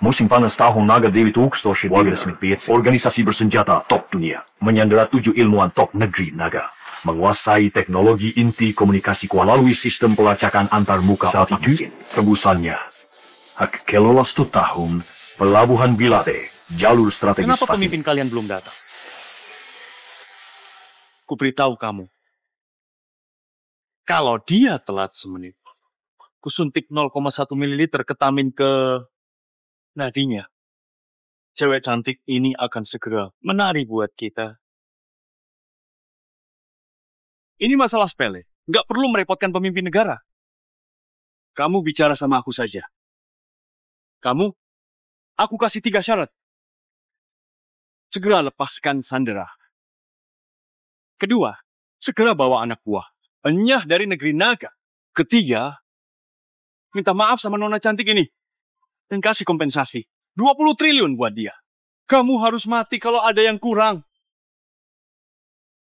Musim panas tahun Naga Dewi 2025, organisasi bersenjata top dunia menyandera 7 ilmuwan top negeri Naga. Menguasai teknologi inti komunikasi melalui sistem pelacakan antarmuka saat itu. Tebusannya, hak kelola 1 tahun, pelabuhan Bilate, jalur strategis. Kenapa pemimpin kalian belum datang? Kuberitahu kamu. Kalau dia telat semenit, kusuntik 0,1 ml ketamin ke nadinya. Cewek cantik ini akan segera menari buat kita. Ini masalah sepele. Nggak perlu merepotkan pemimpin negara. Kamu bicara sama aku saja. Aku kasih 3 syarat. Segera lepaskan Sandera. Kedua, segera bawa anak buah. Enyah dari negeri Naga. Ketiga, minta maaf sama nona cantik ini. Dan kasih kompensasi. 20 triliun buat dia. Kamu harus mati kalau ada yang kurang.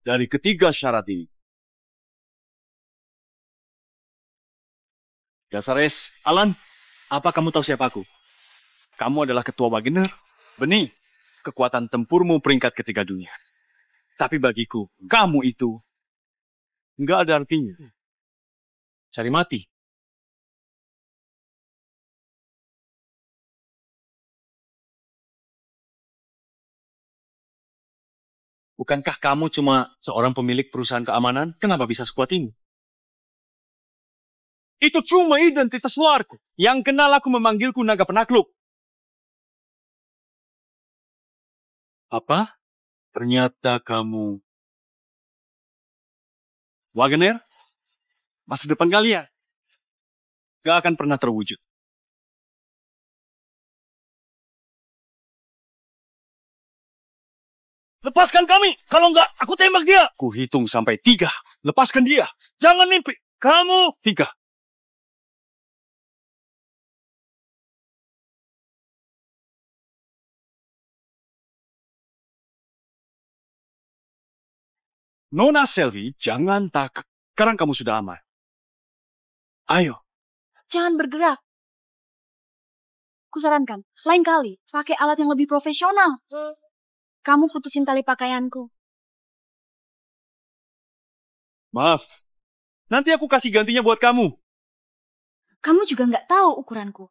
Dari ketiga syarat ini. Dasares, Alan, apa kamu tahu siapa aku? Kamu adalah ketua Wagener. Benih, kekuatan tempurmu peringkat ketiga dunia. Tapi bagiku, kamu itu nggak ada artinya. Cari mati. Bukankah kamu cuma seorang pemilik perusahaan keamanan? Kenapa bisa sekuat ini? Itu cuma identitas luarku. Yang kenal aku memanggilku naga penakluk. Apa? Ternyata kamu Wagener? Masa depan kalian gak akan pernah terwujud. Lepaskan kami. Kalau enggak, aku tembak dia. Ku hitung sampai 3. Lepaskan dia. Jangan mimpi. Kamu 3. Nona Selvi, jangan takut. Sekarang kamu sudah aman. Ayo. Jangan bergerak. Kusarankan, lain kali, pakai alat yang lebih profesional. Kamu putusin tali pakaianku. Maaf. Nanti aku kasih gantinya buat kamu. Kamu juga nggak tahu ukuranku.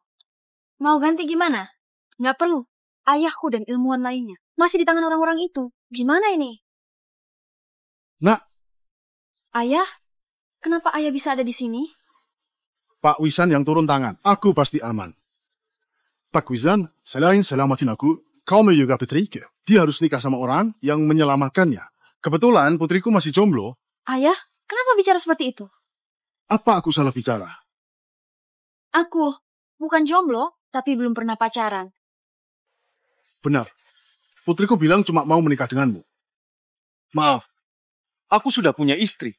Mau ganti gimana? Nggak perlu. Ayahku dan ilmuwan lainnya masih di tangan orang-orang itu. Gimana ini? Nak. Ayah? Kenapa ayah bisa ada di sini? Pak Wisan yang turun tangan. Aku pasti aman. Pak Wisan, selain selamatin aku, kamu juga petrike. Dia harus nikah sama orang yang menyelamatkannya. Kebetulan putriku masih jomblo. Ayah, kenapa bicara seperti itu? Apa aku salah bicara? Aku bukan jomblo, tapi belum pernah pacaran. Benar. Putriku bilang cuma mau menikah denganmu. Maaf, aku sudah punya istri.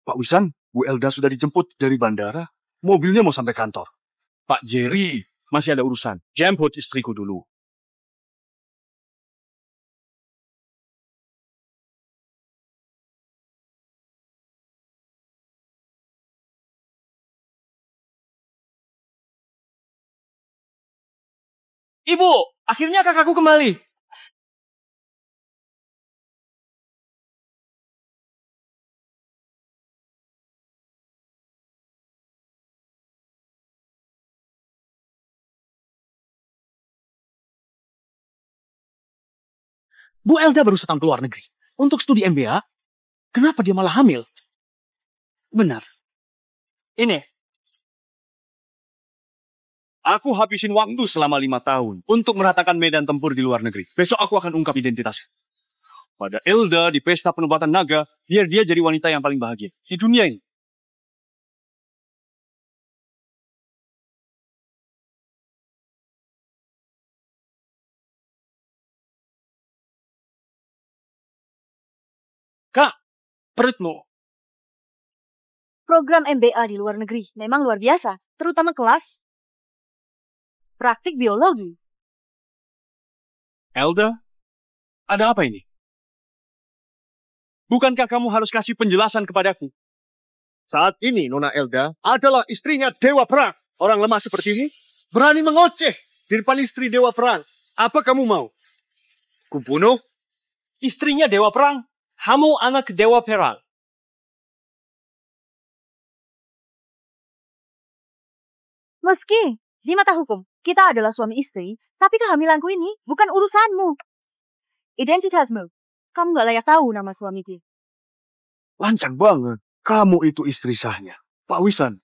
Pak Wisan, Bu Elda sudah dijemput dari bandara. Mobilnya mau sampai kantor. Pak Jerry, masih ada urusan. Jemput istriku dulu. Ibu, akhirnya kakakku kembali. Bu Elda baru setahun keluar negeri. Untuk studi MBA, kenapa dia malah hamil? Benar. Ini. Aku habisin waktu selama 5 tahun untuk meratakan medan tempur di luar negeri. Besok aku akan ungkap identitas. Pada Elda di pesta penobatan naga, biar dia jadi wanita yang paling bahagia di dunia ini. Kak, perutmu. Program MBA di luar negeri memang luar biasa, terutama kelas praktik biologi. Elda, ada apa ini? Bukankah kamu harus kasih penjelasan kepadaku? Saat ini Nona Elda adalah istrinya Dewa Perang. Orang lemah seperti ini Berani mengoceh di depan istri dewa perang. Apa kamu mau? Kubunuh istrinya dewa perang. Kamu anak dewa perang. Meski di mata hukum kita adalah suami istri, tapi kehamilanku ini bukan urusanmu. Identitasmu. Kamu gak layak tahu nama suamiku. Lancang banget. Kamu itu istri sahnya. Pak Wisan,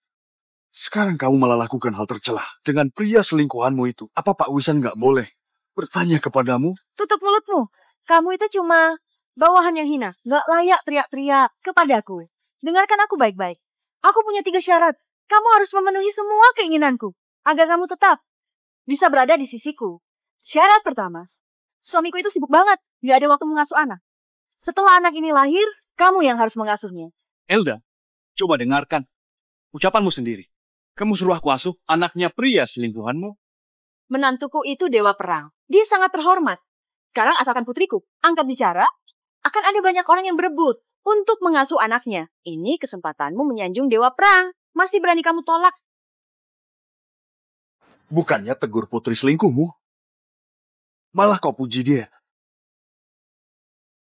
sekarang kamu malah lakukan hal tercela dengan pria selingkuhanmu itu. Apa Pak Wisan nggak boleh bertanya kepadamu? Tutup mulutmu. Kamu itu cuma bawahan yang hina. Gak layak teriak-teriak kepadaku. Dengarkan aku baik-baik. Aku punya 3 syarat. Kamu harus memenuhi semua keinginanku. Agar kamu tetap bisa berada di sisiku. Syarat pertama. Suamiku itu sibuk banget. Gak ada waktu mengasuh anak. Setelah anak ini lahir, kamu yang harus mengasuhnya. Elda, coba dengarkan ucapanmu sendiri. Kamu suruh aku asuh anaknya pria selingkuhanmu? Menantuku itu dewa perang. Dia sangat terhormat. Sekarang asalkan putriku angkat bicara, akan ada banyak orang yang berebut untuk mengasuh anaknya. Ini kesempatanmu menyanjung dewa perang. Masih berani kamu tolak? Bukannya tegur putri selingkuhmu. Malah kau puji dia.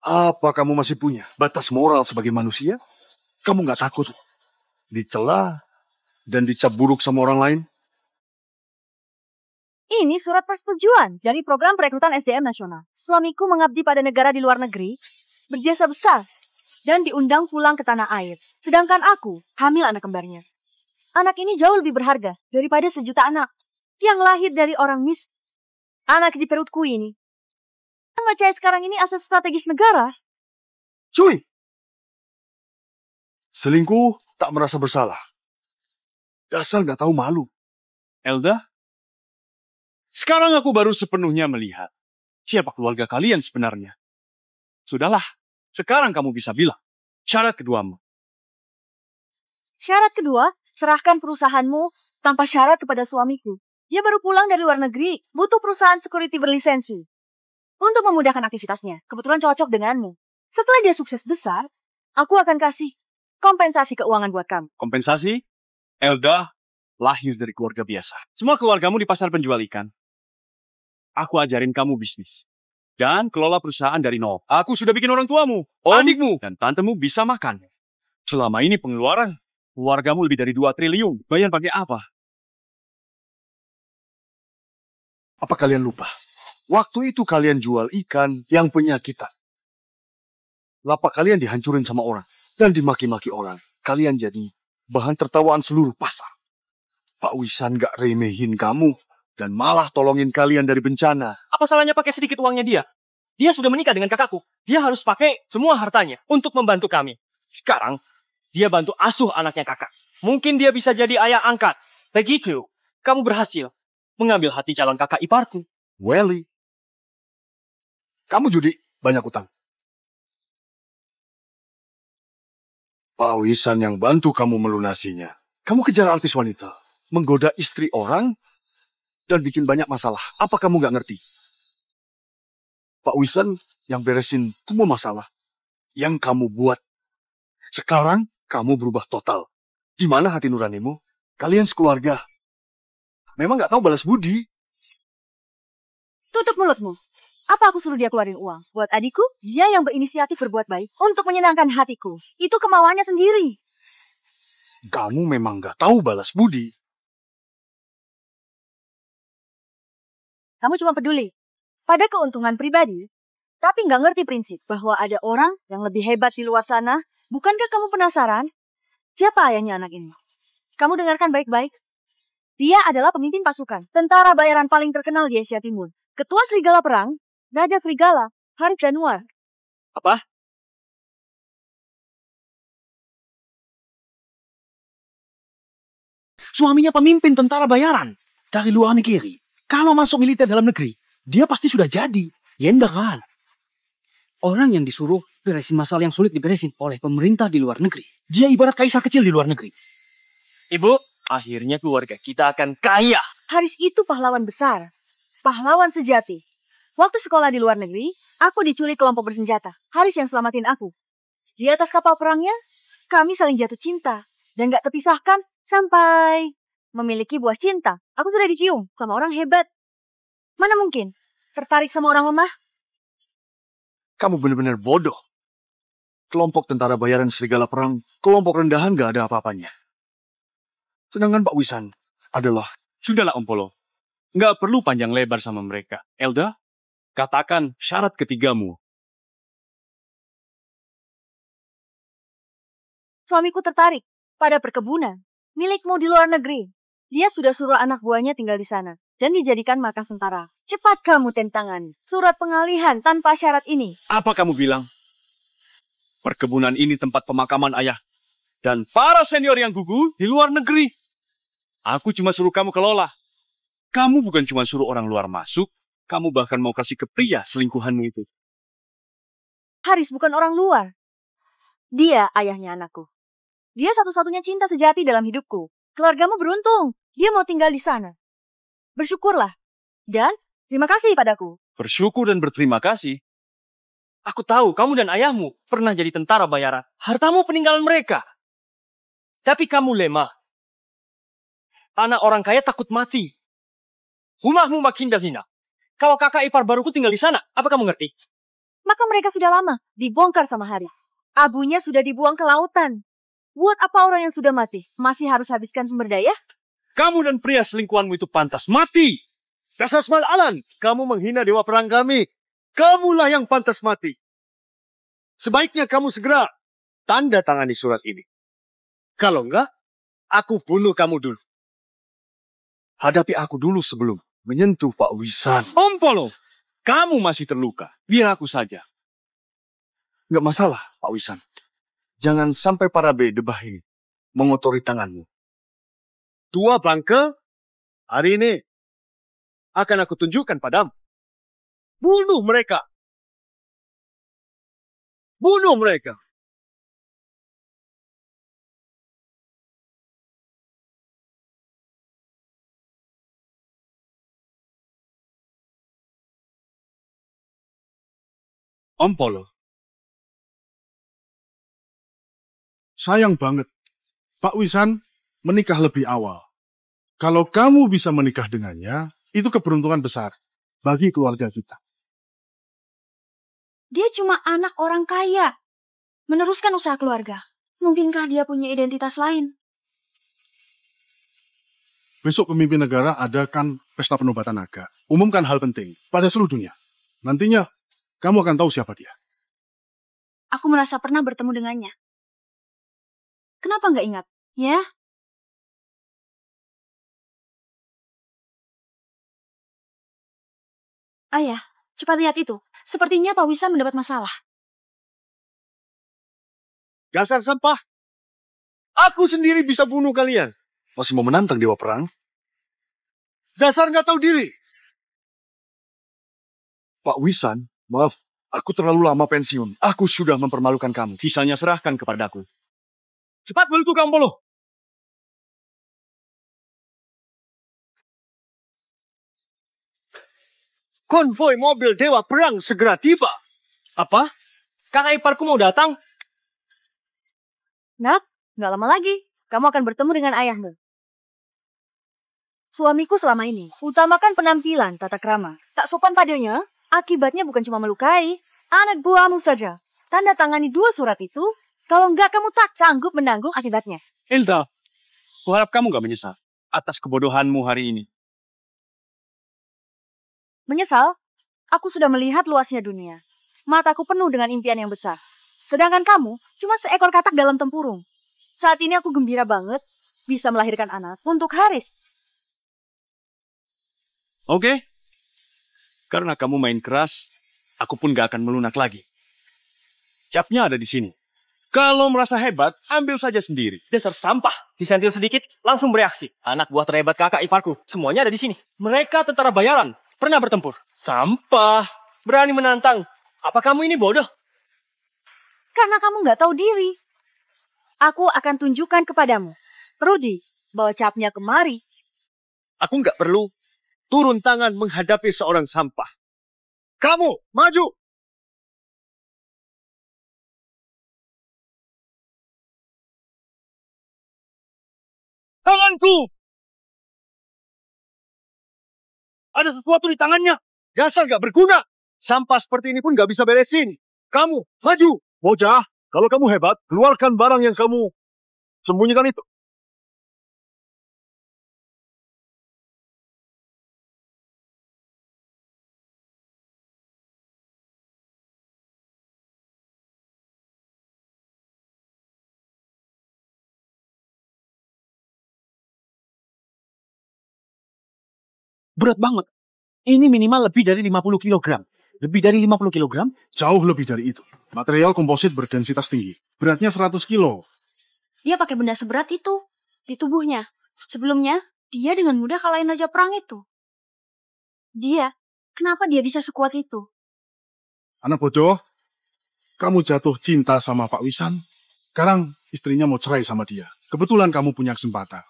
Apa kamu masih punya batas moral sebagai manusia? Kamu nggak takut dicela dan dicap buruk sama orang lain? Ini surat persetujuan dari program perekrutan SDM nasional. Suamiku mengabdi pada negara di luar negeri, berjasa besar, dan diundang pulang ke tanah air. Sedangkan aku hamil anak kembarnya. Anak ini jauh lebih berharga daripada 1 juta anak yang lahir dari orang miskin. Anak di perutku ini. Yang percaya sekarang ini aset strategis negara. Cuy! Selingkuh tak merasa bersalah. Dasar nggak tahu malu. Elda, sekarang aku baru sepenuhnya melihat siapa keluarga kalian sebenarnya. Sudahlah, sekarang kamu bisa bilang syarat keduamu. Syarat kedua, serahkan perusahaanmu tanpa syarat kepada suamiku. Dia baru pulang dari luar negeri, butuh perusahaan security berlisensi. Untuk memudahkan aktivitasnya, kebetulan cocok denganmu. Setelah dia sukses besar, aku akan kasih kompensasi keuangan buat kamu. Kompensasi? Elda lahir dari keluarga biasa. Semua keluargamu di pasar penjual ikan. Aku ajarin kamu bisnis. Dan kelola perusahaan dari nol. Aku sudah bikin orang tuamu, adikmu, dan tantemu bisa makan. Selama ini pengeluaran keluargamu lebih dari 2 triliun. Bayar pakai apa? Apa kalian lupa? Waktu itu kalian jual ikan yang penyakitan. Lapak kalian dihancurin sama orang dan dimaki-maki orang. Kalian jadi bahan tertawaan seluruh pasar. Pak Wisan gak remehin kamu dan malah tolongin kalian dari bencana. Apa salahnya pakai sedikit uangnya dia? Dia sudah menikah dengan kakakku. Dia harus pakai semua hartanya untuk membantu kami. Sekarang, dia bantu asuh anaknya kakak. Mungkin dia bisa jadi ayah angkat. Begitu, kamu berhasil mengambil hati calon kakak iparku. Welly, kamu judi banyak utang. Pak Wisan yang bantu kamu melunasinya. Kamu kejar artis wanita, menggoda istri orang, dan bikin banyak masalah. Apa kamu gak ngerti? Pak Wisan yang beresin semua masalah yang kamu buat. Sekarang kamu berubah total. Di mana hati nuranimu? Kalian sekeluarga. Memang gak tahu balas budi. Tutup mulutmu. Apa aku suruh dia keluarin uang? Buat adikku, dia yang berinisiatif berbuat baik untuk menyenangkan hatiku. Itu kemauannya sendiri. Kamu memang gak tahu balas budi. Kamu cuma peduli pada keuntungan pribadi, tapi nggak ngerti prinsip bahwa ada orang yang lebih hebat di luar sana. Bukankah kamu penasaran? Siapa ayahnya anak ini? Kamu dengarkan baik-baik. Dia adalah pemimpin pasukan, tentara bayaran paling terkenal di Asia Timur. Ketua Serigala Perang, Raja Serigala, Harith Danwar. Apa? Suaminya pemimpin tentara bayaran dari luar negeri. Kalau masuk militer dalam negeri, dia pasti sudah jadi jenderal. Orang yang disuruh beresin masalah yang sulit diberesin oleh pemerintah di luar negeri. Dia ibarat kaisar kecil di luar negeri. Ibu, akhirnya keluarga kita akan kaya. Haris itu pahlawan besar, pahlawan sejati. Waktu sekolah di luar negeri, aku diculik kelompok bersenjata. Haris yang selamatin aku. Di atas kapal perangnya, kami saling jatuh cinta dan gak terpisahkan sampai memiliki buah cinta. Aku sudah dicium sama orang hebat. Mana mungkin tertarik sama orang lemah? Kamu benar-benar bodoh. Kelompok tentara bayaran serigala perang, kelompok rendahan gak ada apa-apanya. Sedangkan Pak Wisan adalah... Sudahlah Om Polo. Nggak perlu panjang lebar sama mereka. Elda, katakan syarat ketigamu. Suamiku tertarik pada perkebunan milikmu di luar negeri. Dia sudah suruh anak buahnya tinggal di sana dan dijadikan markas tentara. Cepat kamu tentangan surat pengalihan tanpa syarat ini. Apa kamu bilang? Perkebunan ini tempat pemakaman ayah dan para senior yang gugur di luar negeri. Aku cuma suruh kamu kelola. Kamu bukan cuma suruh orang luar masuk, kamu bahkan mau kasih ke pria selingkuhanmu itu. Haris bukan orang luar. Dia ayahnya anakku. Dia satu-satunya cinta sejati dalam hidupku. Keluargamu beruntung. Dia mau tinggal di sana. Bersyukurlah. Dan terima kasih padaku. Bersyukur dan berterima kasih. Aku tahu kamu dan ayahmu pernah jadi tentara bayaran. Hartamu peninggalan mereka. Tapi kamu lemah. Anak orang kaya takut mati. Rumahmu makin zina. Kalau kakak ipar baruku tinggal di sana, apa kamu ngerti? Maka mereka sudah lama dibongkar sama Haris. Abunya sudah dibuang ke lautan. Buat apa orang yang sudah mati masih harus habiskan sumber daya? Kamu dan pria selingkuhanmu itu pantas mati. Dasar Small Alan, kamu menghina dewa perang kami. Kamulah yang pantas mati. Sebaiknya kamu segera tanda tangani surat ini. Kalau enggak, aku bunuh kamu dulu. Hadapi aku dulu sebelum menyentuh Pak Wisan. Om Polo, kamu masih terluka. Biar aku saja. Enggak masalah, Pak Wisan. Jangan sampai para bedebah ini mengotori tanganmu. Tua bangke, hari ini akan aku tunjukkan padamu. Bunuh mereka. Bunuh mereka. Om Polo. Sayang banget. Pak Wisan menikah lebih awal. Kalau kamu bisa menikah dengannya, itu keberuntungan besar bagi keluarga kita. Dia cuma anak orang kaya. Meneruskan usaha keluarga. Mungkinkah dia punya identitas lain? Besok pemimpin negara adakan pesta penobatan naga. Umumkan hal penting pada seluruh dunia. Nantinya, kamu akan tahu siapa dia. Aku merasa pernah bertemu dengannya. Kenapa nggak ingat? Ya? Ayah, cepat lihat itu. Sepertinya Pak Wisan mendapat masalah. Dasar sampah. Aku sendiri bisa bunuh kalian. Masih mau menantang dewa perang? Dasar nggak tahu diri. Pak Wisan, maaf. Aku terlalu lama pensiun. Aku sudah mempermalukan kamu. Sisanya serahkan kepadaku. Cepat balik tukang Polo. Konvoi mobil dewa perang segera tiba. Apa? Kakak iparku mau datang? Nak, nggak lama lagi. Kamu akan bertemu dengan ayahmu. Suamiku selama ini utamakan penampilan tata krama. Tak sopan padanya, akibatnya bukan cuma melukai anak buahmu saja. Tanda tangani 2 surat itu, kalau enggak kamu tak sanggup menanggung akibatnya. Hilda, kuharap kamu gak menyesal atas kebodohanmu hari ini. Menyesal? Aku sudah melihat luasnya dunia. Mataku penuh dengan impian yang besar. Sedangkan kamu cuma seekor katak dalam tempurung. Saat ini aku gembira banget bisa melahirkan anak untuk Haris. Oke? Karena kamu main keras, aku pun gak akan melunak lagi. Capnya ada di sini. Kalau merasa hebat, ambil saja sendiri. Dasar sampah. Disentil sedikit, langsung bereaksi. Anak buah terhebat kakak iparku. Semuanya ada di sini. Mereka tentara bayaran. Pernah bertempur. Sampah. Berani menantang. Apa kamu ini bodoh? Karena kamu nggak tahu diri. Aku akan tunjukkan kepadamu. Rudy, bawa capnya kemari. Aku nggak perlu turun tangan menghadapi seorang sampah. Kamu, maju! Tanganku! Ada sesuatu di tangannya. Dasar gak berguna. Sampah seperti ini pun gak bisa beresin. Kamu, maju. Bocah, kalau kamu hebat, keluarkan barang yang kamu sembunyikan itu. Berat banget. Ini minimal lebih dari 50 kilogram. Lebih dari 50 kilogram? Jauh lebih dari itu. Material komposit berdensitas tinggi. Beratnya 100 kilo. Dia pakai benda seberat itu di tubuhnya. Sebelumnya, dia dengan mudah kalahin raja perang itu. Kenapa dia bisa sekuat itu? Anak bodoh, kamu jatuh cinta sama Pak Wisan. Sekarang istrinya mau cerai sama dia. Kebetulan kamu punya kesempatan.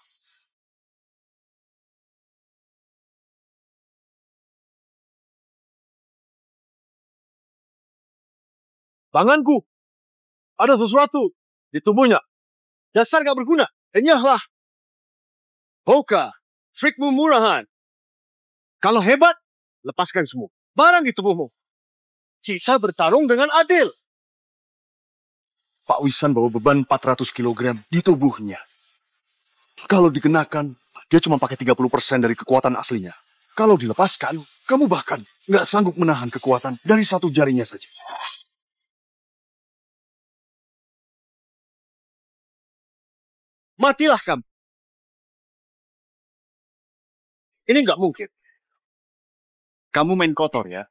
Tanganku. Ada sesuatu di tubuhnya. Dasar gak berguna. Enyahlah. Hoka. Trikmu murahan. Kalau hebat, lepaskan semua. Barang di tubuhmu. Kita bertarung dengan adil. Pak Wisan bawa beban 400 kg di tubuhnya. Kalau dikenakan, dia cuma pakai 30% dari kekuatan aslinya. Kalau dilepaskan, kamu bahkan nggak sanggup menahan kekuatan dari satu jarinya saja. Matilah kamu. Ini nggak mungkin. Kamu main kotor ya?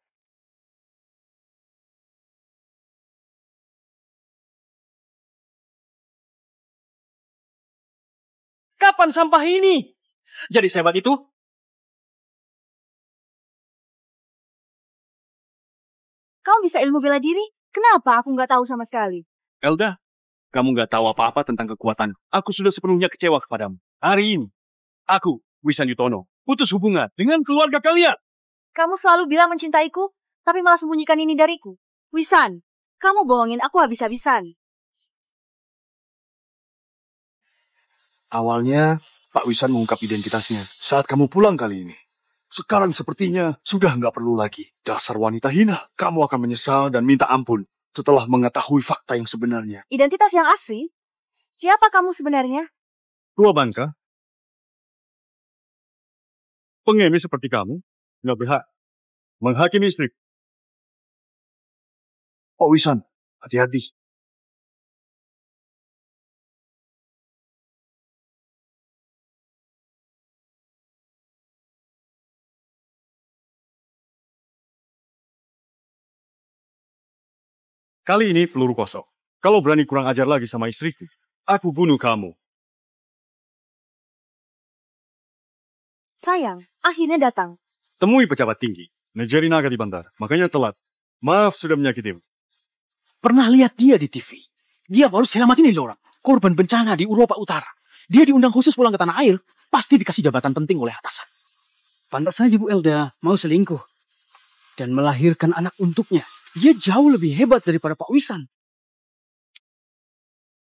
Kapan sampah ini? Jadi sehebat itu? Kamu bisa ilmu bela diri? Kenapa aku nggak tahu sama sekali? Elda, kamu nggak tahu apa-apa tentang kekuatan. Aku sudah sepenuhnya kecewa kepadamu. Hari ini, aku, Wisan Yutono, putus hubungan dengan keluarga kalian. Kamu selalu bilang mencintaiku, tapi malah sembunyikan ini dariku. Wisan, kamu bohongin aku habis-habisan. Awalnya, Pak Wisan mengungkap identitasnya saat kamu pulang kali ini. Sekarang sepertinya sudah nggak perlu lagi. Dasar wanita hina. Kamu akan menyesal dan minta ampun setelah mengetahui fakta yang sebenarnya. Identitas yang asli? Siapa kamu sebenarnya? Tua bangka. Pengemis seperti kamu nggak berhak menghakimi istri. Pak Wisan, hati-hati. Kali ini peluru kosong. Kalau berani kurang ajar lagi sama istriku, aku bunuh kamu. Sayang, akhirnya datang. Temui pejabat tinggi. Ngejari naga di bandar. Makanya telat. Maaf sudah menyakitimu. Pernah lihat dia di TV. Dia baru selamatin ini orang. Korban bencana di Eropa Utara. Dia diundang khusus pulang ke tanah air. Pasti dikasih jabatan penting oleh atasan. Pantas saja Bu Elda mau selingkuh. Dan melahirkan anak untuknya. Dia jauh lebih hebat daripada Pak Wisan.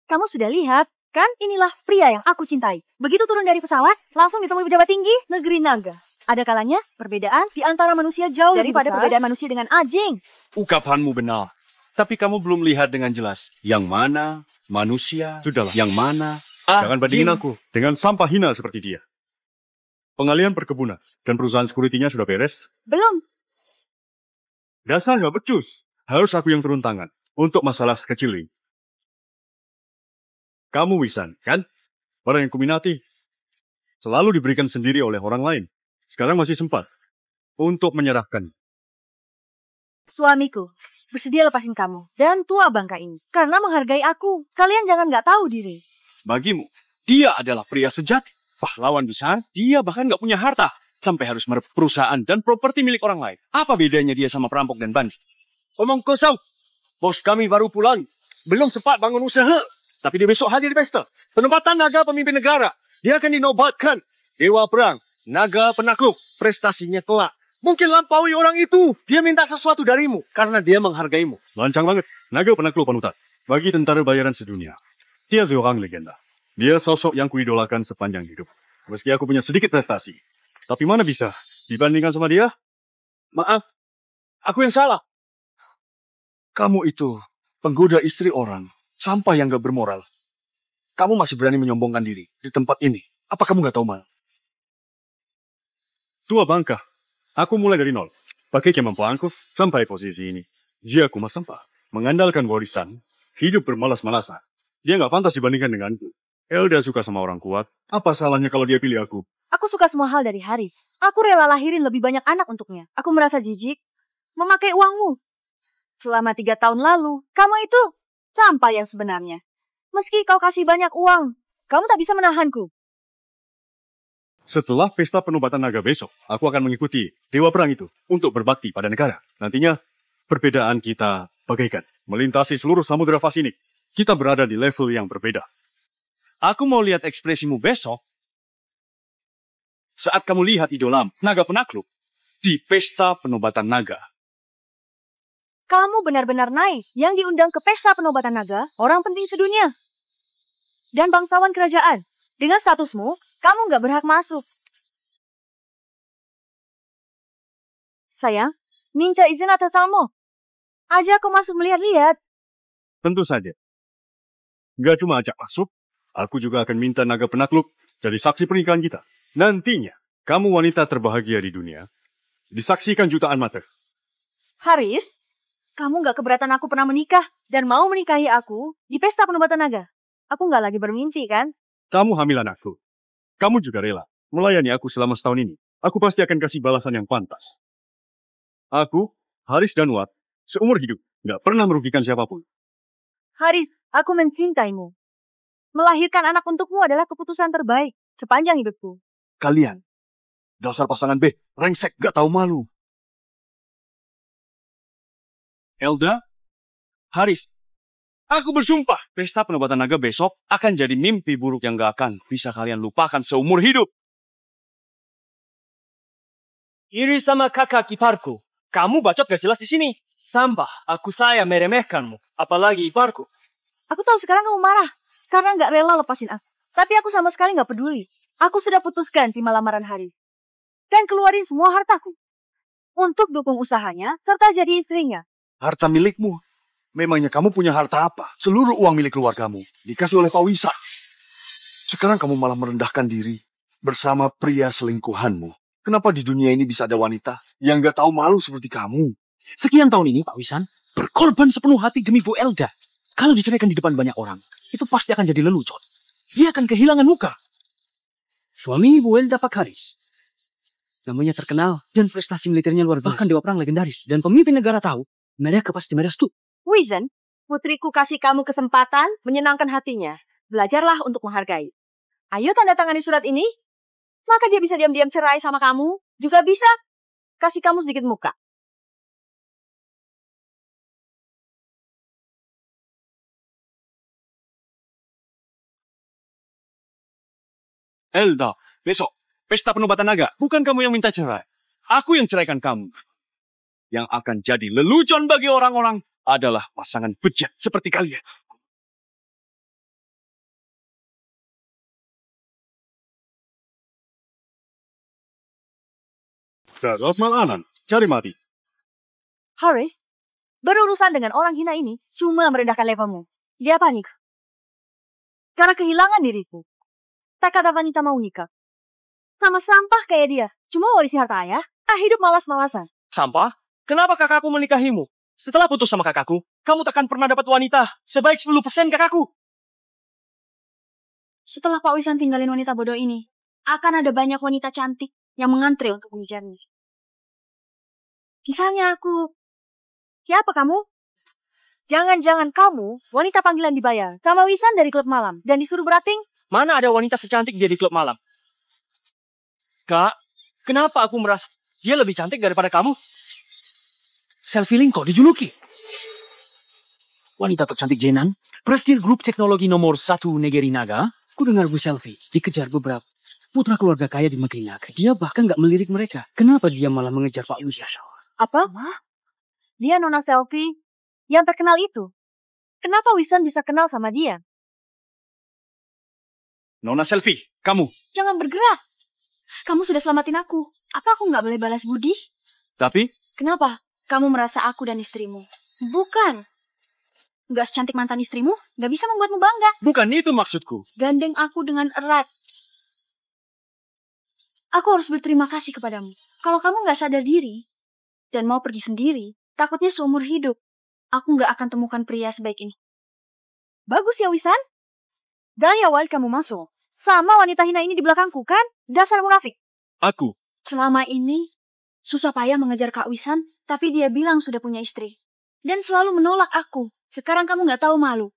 Kamu sudah lihat, kan inilah pria yang aku cintai. Begitu turun dari pesawat, langsung ditemui pejabat tinggi negeri naga. Ada kalanya perbedaan di antara manusia jauh daripada perbedaan manusia dengan anjing. Ungkapanmu benar. Tapi kamu belum lihat dengan jelas. Yang mana manusia, Sudahlah. yang mana Jangan bandingin anjing. aku dengan sampah hina seperti dia. Pengalihan perkebunan dan perusahaan sekuritinya sudah beres. Belum. Dasar nggak becus. Harus aku yang turun tangan untuk masalah sekecil ini. Kamu Wisan, kan? Orang yang kuminati. Selalu diberikan sendiri oleh orang lain. Sekarang masih sempat untuk menyerahkan. Suamiku, bersedia lepasin kamu dan tua bangka ini. Karena menghargai aku. Kalian jangan nggak tahu diri. Bagimu, dia adalah pria sejati. Pahlawan besar, dia bahkan nggak punya harta. Sampai harus merebut perusahaan dan properti milik orang lain. Apa bedanya dia sama perampok dan bandit? Omong kosong. Bos kami baru pulang. Belum sempat bangun usaha. Tapi dia besok hadir di pesta. Penempatan naga pemimpin negara. Dia akan dinobatkan. Dewa perang. Naga penakluk. Prestasinya telak. Mungkin lampaui orang itu. Dia minta sesuatu darimu. Karena dia menghargaimu. Lancang banget. Naga penakluk panutan. Bagi tentara bayaran sedunia. Dia seorang legenda. Dia sosok yang kuidolakan sepanjang hidup. Meski aku punya sedikit prestasi. Tapi mana bisa Dibandingkan sama dia, maaf, aku yang salah. Kamu itu penggoda istri orang, sampah yang gak bermoral. Kamu masih berani menyombongkan diri di tempat ini. Apa kamu gak tahu mal? Tua bangka, aku mulai dari nol. Pakai kemampuanku sampai posisi ini. Dia kuma sampah, mengandalkan warisan, hidup bermalas-malasan. Dia gak pantas dibandingkan denganku. Elda suka sama orang kuat. Apa salahnya kalau dia pilih aku? Aku suka semua hal dari Haris. Aku rela lahirin lebih banyak anak untuknya. Aku merasa jijik memakai uangmu. Selama 3 tahun lalu, kamu itu sampah yang sebenarnya. Meski kau kasih banyak uang, kamu tak bisa menahanku. Setelah pesta penobatan naga besok, aku akan mengikuti Dewa Perang itu untuk berbakti pada negara. Nantinya, perbedaan kita bagaikan melintasi seluruh samudera Fasinik. Kita berada di level yang berbeda. Aku mau lihat ekspresimu besok saat kamu lihat idolam naga penakluk di pesta penobatan naga. Kamu benar-benar naik yang diundang ke pesta penobatan naga, orang penting sedunia. Dan bangsawan kerajaan. Dengan statusmu, kamu nggak berhak masuk. Sayang, minta izin atas Salmo. Ajak aku masuk melihat-lihat. Tentu saja. Gak cuma ajak masuk, aku juga akan minta naga penakluk jadi saksi pernikahan kita. Nantinya, kamu wanita terbahagia di dunia, disaksikan jutaan mata. Haris, kamu nggak keberatan aku pernah menikah dan mau menikahi aku di pesta penobatan naga. Aku nggak lagi bermimpi, kan? Kamu hamil anakku. Kamu juga rela melayani aku selama setahun ini. Aku pasti akan kasih balasan yang pantas. Aku, Haris Danwat, seumur hidup, nggak pernah merugikan siapapun. Haris, aku mencintaimu. Melahirkan anak untukmu adalah keputusan terbaik sepanjang hidupku. Kalian, dasar pasangan B, rengsek gak tahu malu. Elda, Haris, aku bersumpah pesta penobatan naga besok akan jadi mimpi buruk yang gak akan bisa kalian lupakan seumur hidup. Iri sama kakak iparku. Kamu bacot gak jelas di sini. Sampah, aku saya meremehkanmu. Apalagi iparku. Aku tahu sekarang kamu marah karena nggak rela lepasin aku. Tapi aku sama sekali nggak peduli. Aku sudah putuskan terima lamaran Haris. Dan keluarin semua hartaku. Untuk dukung usahanya serta jadi istrinya. Harta milikmu. Memangnya kamu punya harta apa? Seluruh uang milik keluargamu dikasih oleh Pak Wisan. Sekarang kamu malah merendahkan diri bersama pria selingkuhanmu. Kenapa di dunia ini bisa ada wanita yang gak tahu malu seperti kamu? Sekian tahun ini Pak Wisan berkorban sepenuh hati demi Bu Elda. Kalau diceraikan di depan banyak orang, itu pasti akan jadi lelucon. Dia akan kehilangan muka. Suami Bu Elda Pak Haris. Namanya terkenal dan prestasi militernya luar biasa. Bahkan Dewa Perang legendaris. Dan pemimpin negara tahu, mereka pasti merestu. Wizen, putriku kasih kamu kesempatan menyenangkan hatinya. Belajarlah untuk menghargai. Ayo tanda tangani surat ini. Maka dia bisa diam-diam cerai sama kamu. Juga bisa kasih kamu sedikit muka. Elda, besok pesta penobatan naga. Bukan kamu yang minta cerai. Aku yang ceraikan kamu. Yang akan jadi lelucon bagi orang-orang adalah pasangan bejat seperti kalian. Dados malanan, cari mati. Haris, berurusan dengan orang hina ini cuma merendahkan levelmu. Dia panik. Karena kehilangan diriku. Tak kata wanita mau nikah. Sama sampah kayak dia. Cuma warisi harta ayah. Hidup malas-malasan. Sampah? Kenapa kakakku menikahimu? Setelah putus sama kakakku, kamu takkan pernah dapat wanita sebaik 10% kakakku. Setelah Pak Wisan tinggalin wanita bodoh ini, akan ada banyak wanita cantik yang mengantri untuk mengejarnya. Misalnya aku. Siapa kamu? Jangan-jangan kamu wanita panggilan dibayar sama Wisan dari klub malam dan disuruh berating? Mana ada wanita secantik dia di klub malam? Kak, kenapa aku merasa dia lebih cantik daripada kamu? Selfie Link kok dijuluki. Wanita tercantik Jenan, presidir grup teknologi nomor 1 Negeri Naga. Ku dengar Bu Selfie dikejar beberapa putra keluarga kaya di negeri Naga. Dia bahkan gak melirik mereka. Kenapa dia malah mengejar Pak Wisan? Apa? Dia Nona Selfie yang terkenal itu. Kenapa Wisan bisa kenal sama dia? Nona Selfie, kamu. Jangan bergerak. Kamu sudah selamatin aku. Apa aku nggak boleh balas budi? Tapi, Kenapa? Kamu merasa aku dan istrimu? Bukan. Nggak secantik mantan istrimu, nggak bisa membuatmu bangga. bukan itu maksudku. Gandeng aku dengan erat. Aku harus berterima kasih kepadamu. Kalau kamu nggak sadar diri dan mau pergi sendiri, takutnya seumur hidup aku nggak akan temukan pria sebaik ini. Bagus ya, Wisan. Dari awal kamu masuk, sama wanita hina ini di belakangku, kan? Dasar munafik. Aku, Selama ini, susah payah mengejar Kak Wisan, tapi dia bilang sudah punya istri. Dan selalu menolak aku. Sekarang kamu nggak tahu malu.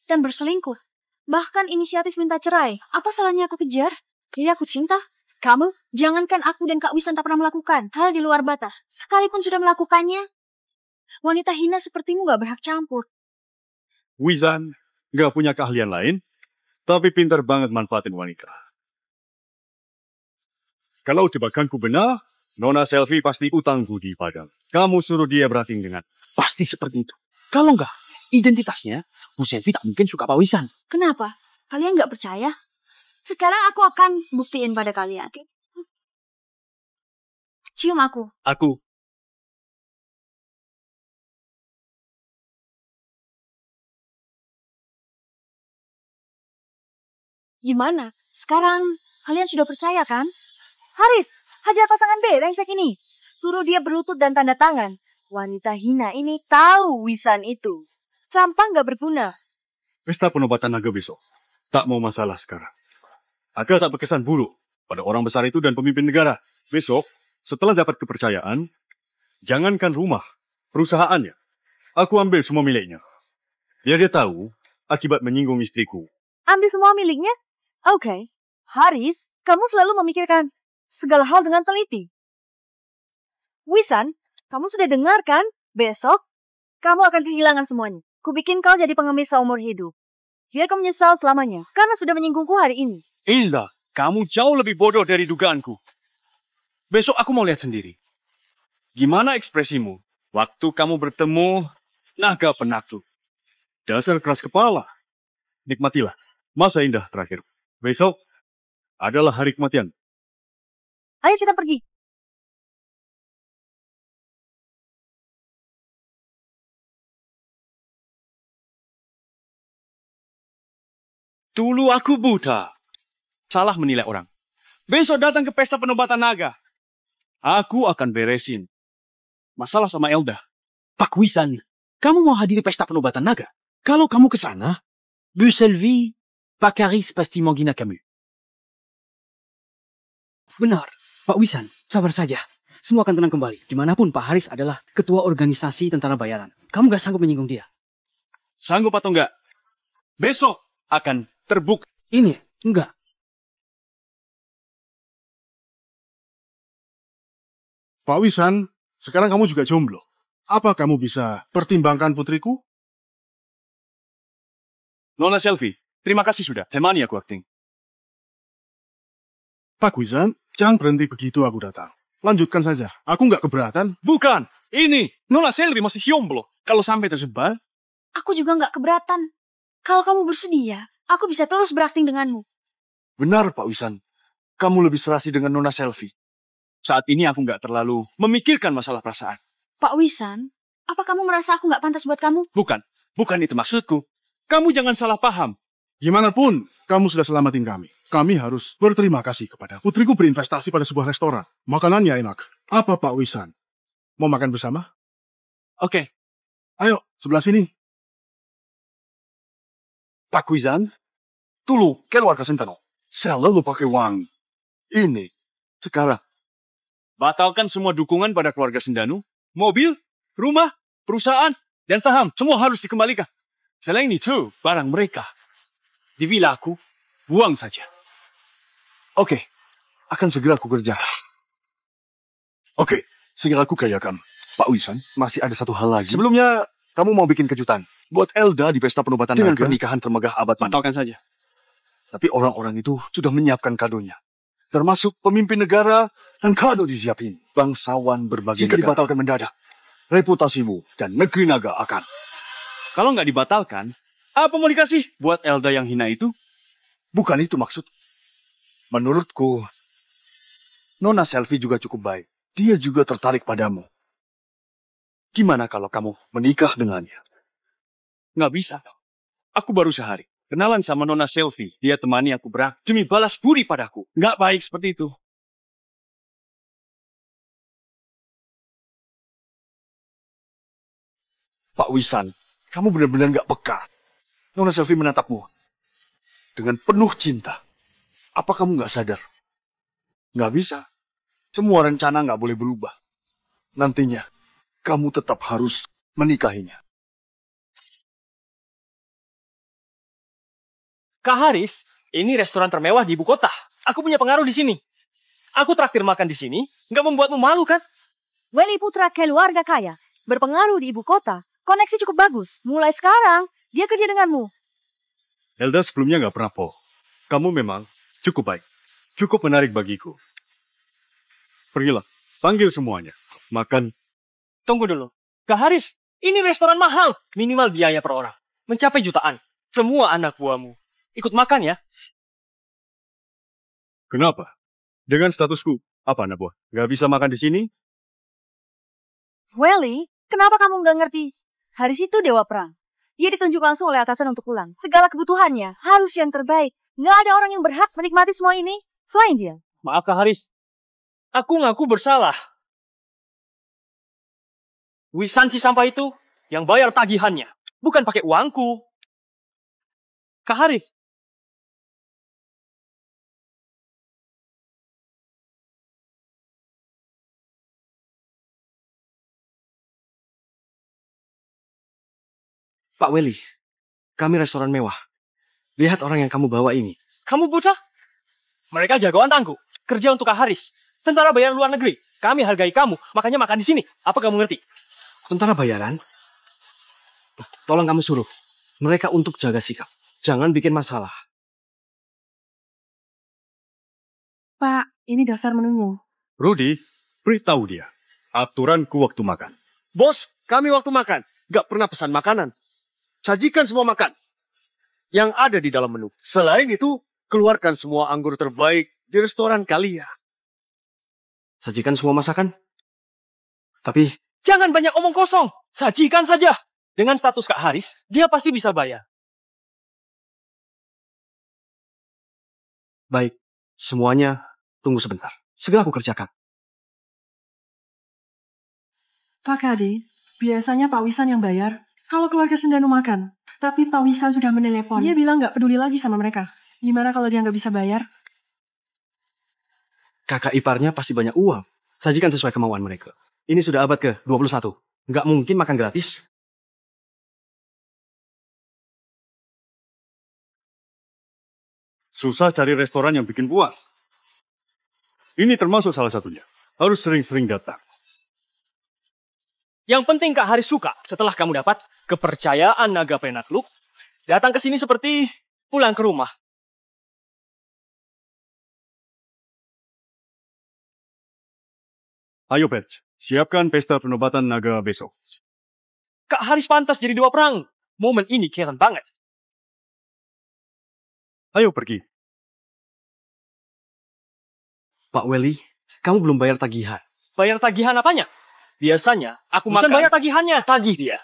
Dan berselingkuh. Bahkan inisiatif minta cerai. Apa salahnya aku kejar? Iya, aku cinta. Kamu, jangankan aku dan Kak Wisan tak pernah melakukan hal di luar batas. Sekalipun sudah melakukannya, wanita hina sepertimu nggak berhak campur. Wisan nggak punya keahlian lain, tapi pintar banget manfaatin wanita. Kalau tebakanku benar, Nona Selvi pasti utang budi padamu. Kamu suruh dia berating dengan. Pasti seperti itu. Kalau enggak, identitasnya, Bu Selvi tak mungkin suka Pak Wisan. Kenapa? Kalian nggak percaya? Sekarang aku akan buktiin pada kalian. Cium aku. aku. Gimana? Sekarang kalian sudah percaya kan? Haris, hajar pasangan B, rengsek ini. Suruh dia berlutut dan tanda tangan. Wanita hina ini tahu Wisan itu. Sampah nggak berguna. Pesta penobatan naga besok. Tak mau masalah sekarang. Agar tak berkesan buruk pada orang besar itu dan pemimpin negara. Besok, setelah dapat kepercayaan, jangankan rumah, perusahaannya. Aku ambil semua miliknya. Biar dia tahu akibat menyinggung istriku. Ambil semua miliknya? Oke. Haris, kamu selalu memikirkan segala hal dengan teliti. Wisan, kamu sudah dengar kan? Besok, kamu akan kehilangan semuanya. Kubikin kau jadi pengemis seumur hidup. Biar kau menyesal selamanya, karena sudah menyinggungku hari ini. Hilda, kamu jauh lebih bodoh dari dugaanku. Besok aku mau lihat sendiri. Gimana ekspresimu waktu kamu bertemu naga penakluk? Dasar keras kepala. Nikmatilah masa indah terakhir. Besok adalah hari kematian. Ayo kita pergi. Dulu aku buta. Salah menilai orang. Besok datang ke pesta penobatan naga. Aku akan beresin masalah sama Elda. Pak Wisan, kamu mau hadiri pesta penobatan naga? Kalau kamu ke sana, Bu Selvi, Pak Haris pasti menghina kamu. Benar, Pak Wisan, sabar saja. Semua akan tenang kembali. Dimanapun Pak Haris adalah ketua organisasi tentara bayaran. Kamu gak sanggup menyinggung dia. Sanggup atau enggak? Besok akan terbukti. Ini, enggak. Pak Wisan, sekarang kamu juga jomblo. Apa kamu bisa pertimbangkan putriku? Nona Selvi, terima kasih sudah. Temani aku acting. Pak Wisan, jangan berhenti begitu aku datang. Lanjutkan saja. Aku nggak keberatan. Bukan, ini Nona Selvi masih jomblo. Kalau sampai tersebar, Aku juga nggak keberatan. Kalau kamu bersedia, aku bisa terus berakting denganmu. Benar, Pak Wisan. Kamu lebih serasi dengan Nona Selvi. saat ini aku nggak terlalu memikirkan masalah perasaan. Pak Wisan, apa kamu merasa aku nggak pantas buat kamu? Bukan itu maksudku. Kamu jangan salah paham. Gimana pun, kamu sudah selamatin kami. Kami harus berterima kasih kepada putriku berinvestasi pada sebuah restoran. Makanannya enak. Apa Pak Wisan? Mau makan bersama? Oke, Ayo, sebelah sini. Pak Wisan, dulu keluarga Sentano. Selalu pakai uang. Ini, sekarang. batalkan semua dukungan pada keluarga Sendanu. Mobil, rumah, perusahaan, dan saham. Semua harus dikembalikan. Selain itu, barang mereka di villa aku, buang saja. Oke, akan segera aku kerja. Oke, segera aku kayakan. Pak Wisan, masih ada satu hal lagi. Sebelumnya, kamu mau bikin kejutan. Buat Elda di pesta penobatan dengan naga. pernikahan termegah abad ini. Batalkan saja. Tapi orang-orang itu sudah menyiapkan kadonya. Termasuk pemimpin negara dan kado disiapin. Bangsawan berbagai Jika dibatalkan mendadak, reputasimu dan negeri naga akan. Kalau nggak dibatalkan, apa mau dikasih buat Elda yang hina itu? Bukan itu maksud. Menurutku, Nona Selvi juga cukup baik. Dia juga tertarik padamu. Gimana kalau kamu menikah dengannya? Nggak bisa. Aku baru sehari. Kenalan sama Nona Selvi. Dia temani aku demi balas budi padaku. Nggak baik seperti itu. Pak Wisan, kamu benar-benar nggak peka. Nona Selvi menatapmu dengan penuh cinta. Apa kamu nggak sadar? Nggak bisa. Semua rencana nggak boleh berubah. Nantinya, kamu tetap harus menikahinya. Kak Haris, ini restoran termewah di ibu kota. Aku punya pengaruh di sini. Aku traktir makan di sini, nggak membuatmu malu kan? Welly putra keluarga kaya, berpengaruh di ibu kota, koneksi cukup bagus. Mulai sekarang, dia kerja denganmu. Elda sebelumnya nggak pernah po. Kamu memang cukup baik. Cukup menarik bagiku. Pergilah, panggil semuanya. Makan. Tunggu dulu. Kak Haris, ini restoran mahal. Minimal biaya per orang. Mencapai jutaan. Semua anak buahmu. Ikut makan ya. Kenapa? Dengan statusku, apa anak buah? Nggak bisa makan di sini? Welly, kenapa kamu nggak ngerti? Haris itu dewa perang. Dia ditunjuk langsung oleh atasan untuk pulang. Segala kebutuhannya harus yang terbaik. Nggak ada orang yang berhak menikmati semua ini selain dia. Maaf Kak Haris. Aku ngaku bersalah. Wisan si sampah itu yang bayar tagihannya. Bukan pakai uangku. Kak Haris. Pak Welly, kami restoran mewah. Lihat orang yang kamu bawa ini. Kamu bocah? Mereka jagoan tangguh. Kerja untuk Kak Haris. Tentara bayaran luar negeri. Kami hargai kamu, makanya makan di sini. Apa kamu ngerti? Tentara bayaran? Tolong kamu suruh mereka untuk jaga sikap. Jangan bikin masalah. Pak, ini daftar menunya. Rudy, beritahu dia. Aturanku waktu makan. Bos, kami waktu makan. Nggak pernah pesan makanan. Sajikan semua makan yang ada di dalam menu. Selain itu, keluarkan semua anggur terbaik di restoran kalian. Sajikan semua masakan. Tapi Jangan banyak omong kosong. Sajikan saja. Dengan status Kak Haris, dia pasti bisa bayar. baik, semuanya tunggu sebentar. Segera aku kerjakan. Pak Kadi, biasanya Pak Wisan yang bayar kalau keluarga Sendanu makan. Tapi Pak Wisan sudah menelepon. Dia bilang nggak peduli lagi sama mereka. Gimana kalau dia nggak bisa bayar? Kakak iparnya pasti banyak uang. Sajikan sesuai kemauan mereka. Ini sudah abad ke-21. Nggak mungkin makan gratis. Susah cari restoran yang bikin puas. Ini termasuk salah satunya. Harus sering-sering datang. Yang penting Kak Haris suka setelah kamu dapat kepercayaan naga penakluk. Datang ke sini seperti pulang ke rumah. Ayo, Patch. Siapkan pesta penobatan naga besok. Kak Haris pantas jadi dewa perang. Momen ini keren banget. Ayo pergi. Pak Welly, kamu belum bayar tagihan. Bayar tagihan apanya? Biasanya aku makan. Bayar tagihannya. Tagih dia.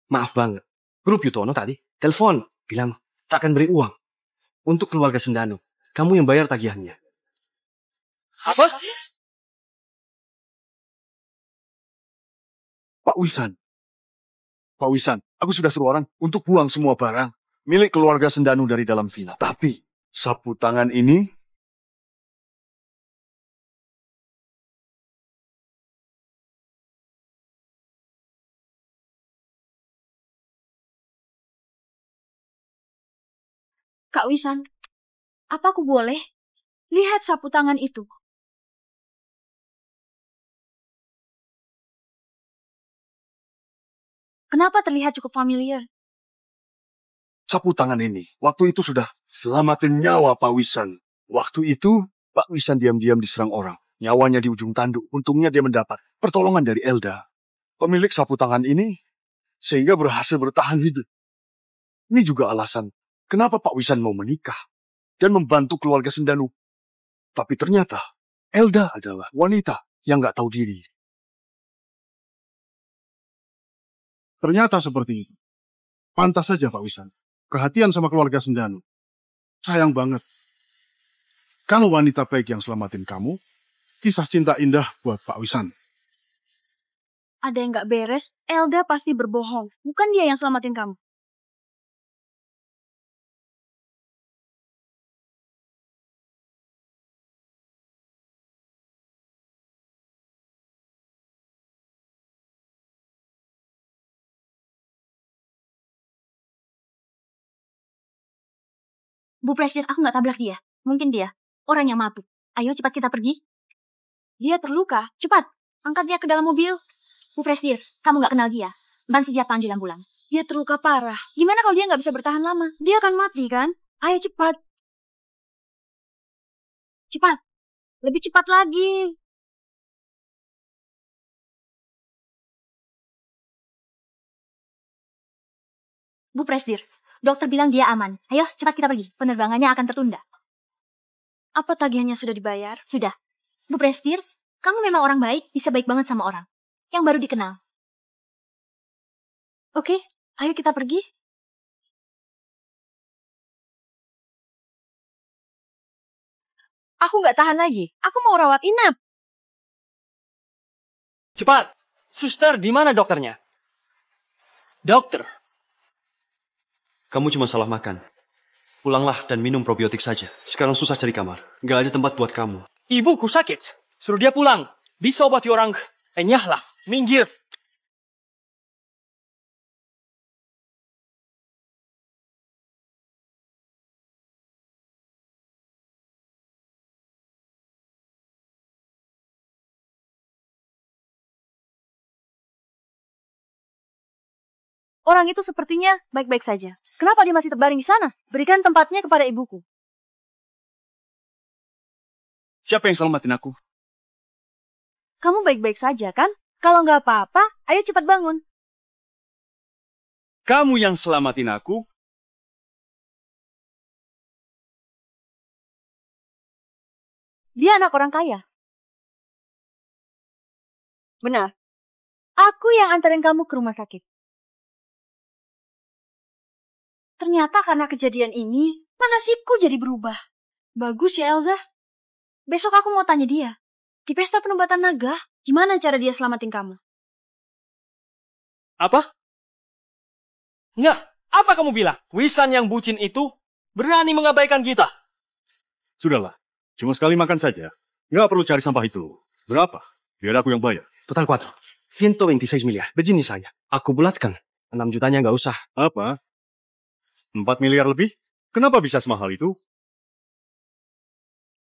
Maaf banget. Grup Yutono tadi telepon. Bilang tak akan beri uang. Untuk keluarga Sendanu. Kamu yang bayar tagihannya. Apa? Pak Wisan. Pak Wisan, aku sudah suruh orang untuk buang semua barang milik keluarga Sendanu dari dalam villa. Tapi sapu tangan ini Kak Wisan, apa aku boleh lihat sapu tangan itu? Kenapa terlihat cukup familiar? sapu tangan ini, waktu itu sudah selamatin nyawa Pak Wisan. Waktu itu, Pak Wisan diam-diam diserang orang. Nyawanya di ujung tanduk. Untungnya dia mendapat pertolongan dari Elda. Pemilik sapu tangan ini, sehingga berhasil bertahan hidup. Ini juga alasan kenapa Pak Wisan mau menikah. Dan membantu keluarga Sendanu Tapi ternyata Elda adalah wanita yang nggak tahu diri. Ternyata seperti itu. Pantas saja Pak Wisan. Perhatian sama keluarga Sendanu. Sayang banget. Kalau wanita baik yang selamatin kamu, kisah cinta indah buat Pak Wisan. Ada yang nggak beres, Elda pasti berbohong. Bukan dia yang selamatin kamu. Bu Presiden, aku nggak tabrak dia. Mungkin dia orang yang mabuk. Ayo cepat kita pergi. Dia terluka. Cepat, angkat dia ke dalam mobil. Bu Presiden, kamu nggak kenal dia. Ban sejak panggil ambulan. Dia terluka parah. Gimana kalau dia nggak bisa bertahan lama? Dia akan mati kan? Ayo cepat. Cepat. Lebih cepat lagi. Bu Presdir, dokter bilang dia aman. Ayo, cepat kita pergi. Penerbangannya akan tertunda. Apa tagihannya sudah dibayar? Sudah. Bu Presdir, kamu memang orang baik, bisa baik banget sama orang. Yang baru dikenal. Oke, ayo kita pergi. Aku nggak tahan lagi. Aku mau rawat inap. Cepat! Suster, di mana dokternya? Dokter! Kamu cuma salah makan. Pulanglah dan minum probiotik saja. Sekarang susah cari kamar. Gak ada tempat buat kamu. Ibuku sakit. Suruh dia pulang. Bisa obati orang. Nyahlah. Minggir. Orang itu sepertinya baik-baik saja. Kenapa dia masih terbaring di sana? Berikan tempatnya kepada ibuku. Siapa yang selamatin aku? Kamu baik-baik saja kan? Kalau nggak apa-apa, ayo cepat bangun. Kamu yang selamatin aku? Dia anak orang kaya. Benar. Aku yang antarin kamu ke rumah sakit. Ternyata karena kejadian ini, nasibku jadi berubah. Bagus ya, Elza. Besok aku mau tanya dia. Di pesta penobatan naga, gimana cara dia selamatin kamu? Apa? Enggak. Apa kamu bilang? Wisan yang bucin itu berani mengabaikan kita. Sudahlah, cuma sekali makan saja. Nggak perlu cari sampah itu. Berapa? Biar aku yang bayar. Total 4. 126 miliar. Begini saja. Aku bulatkan. 6 jutanya nggak usah. Apa? 4 miliar lebih? Kenapa bisa semahal itu?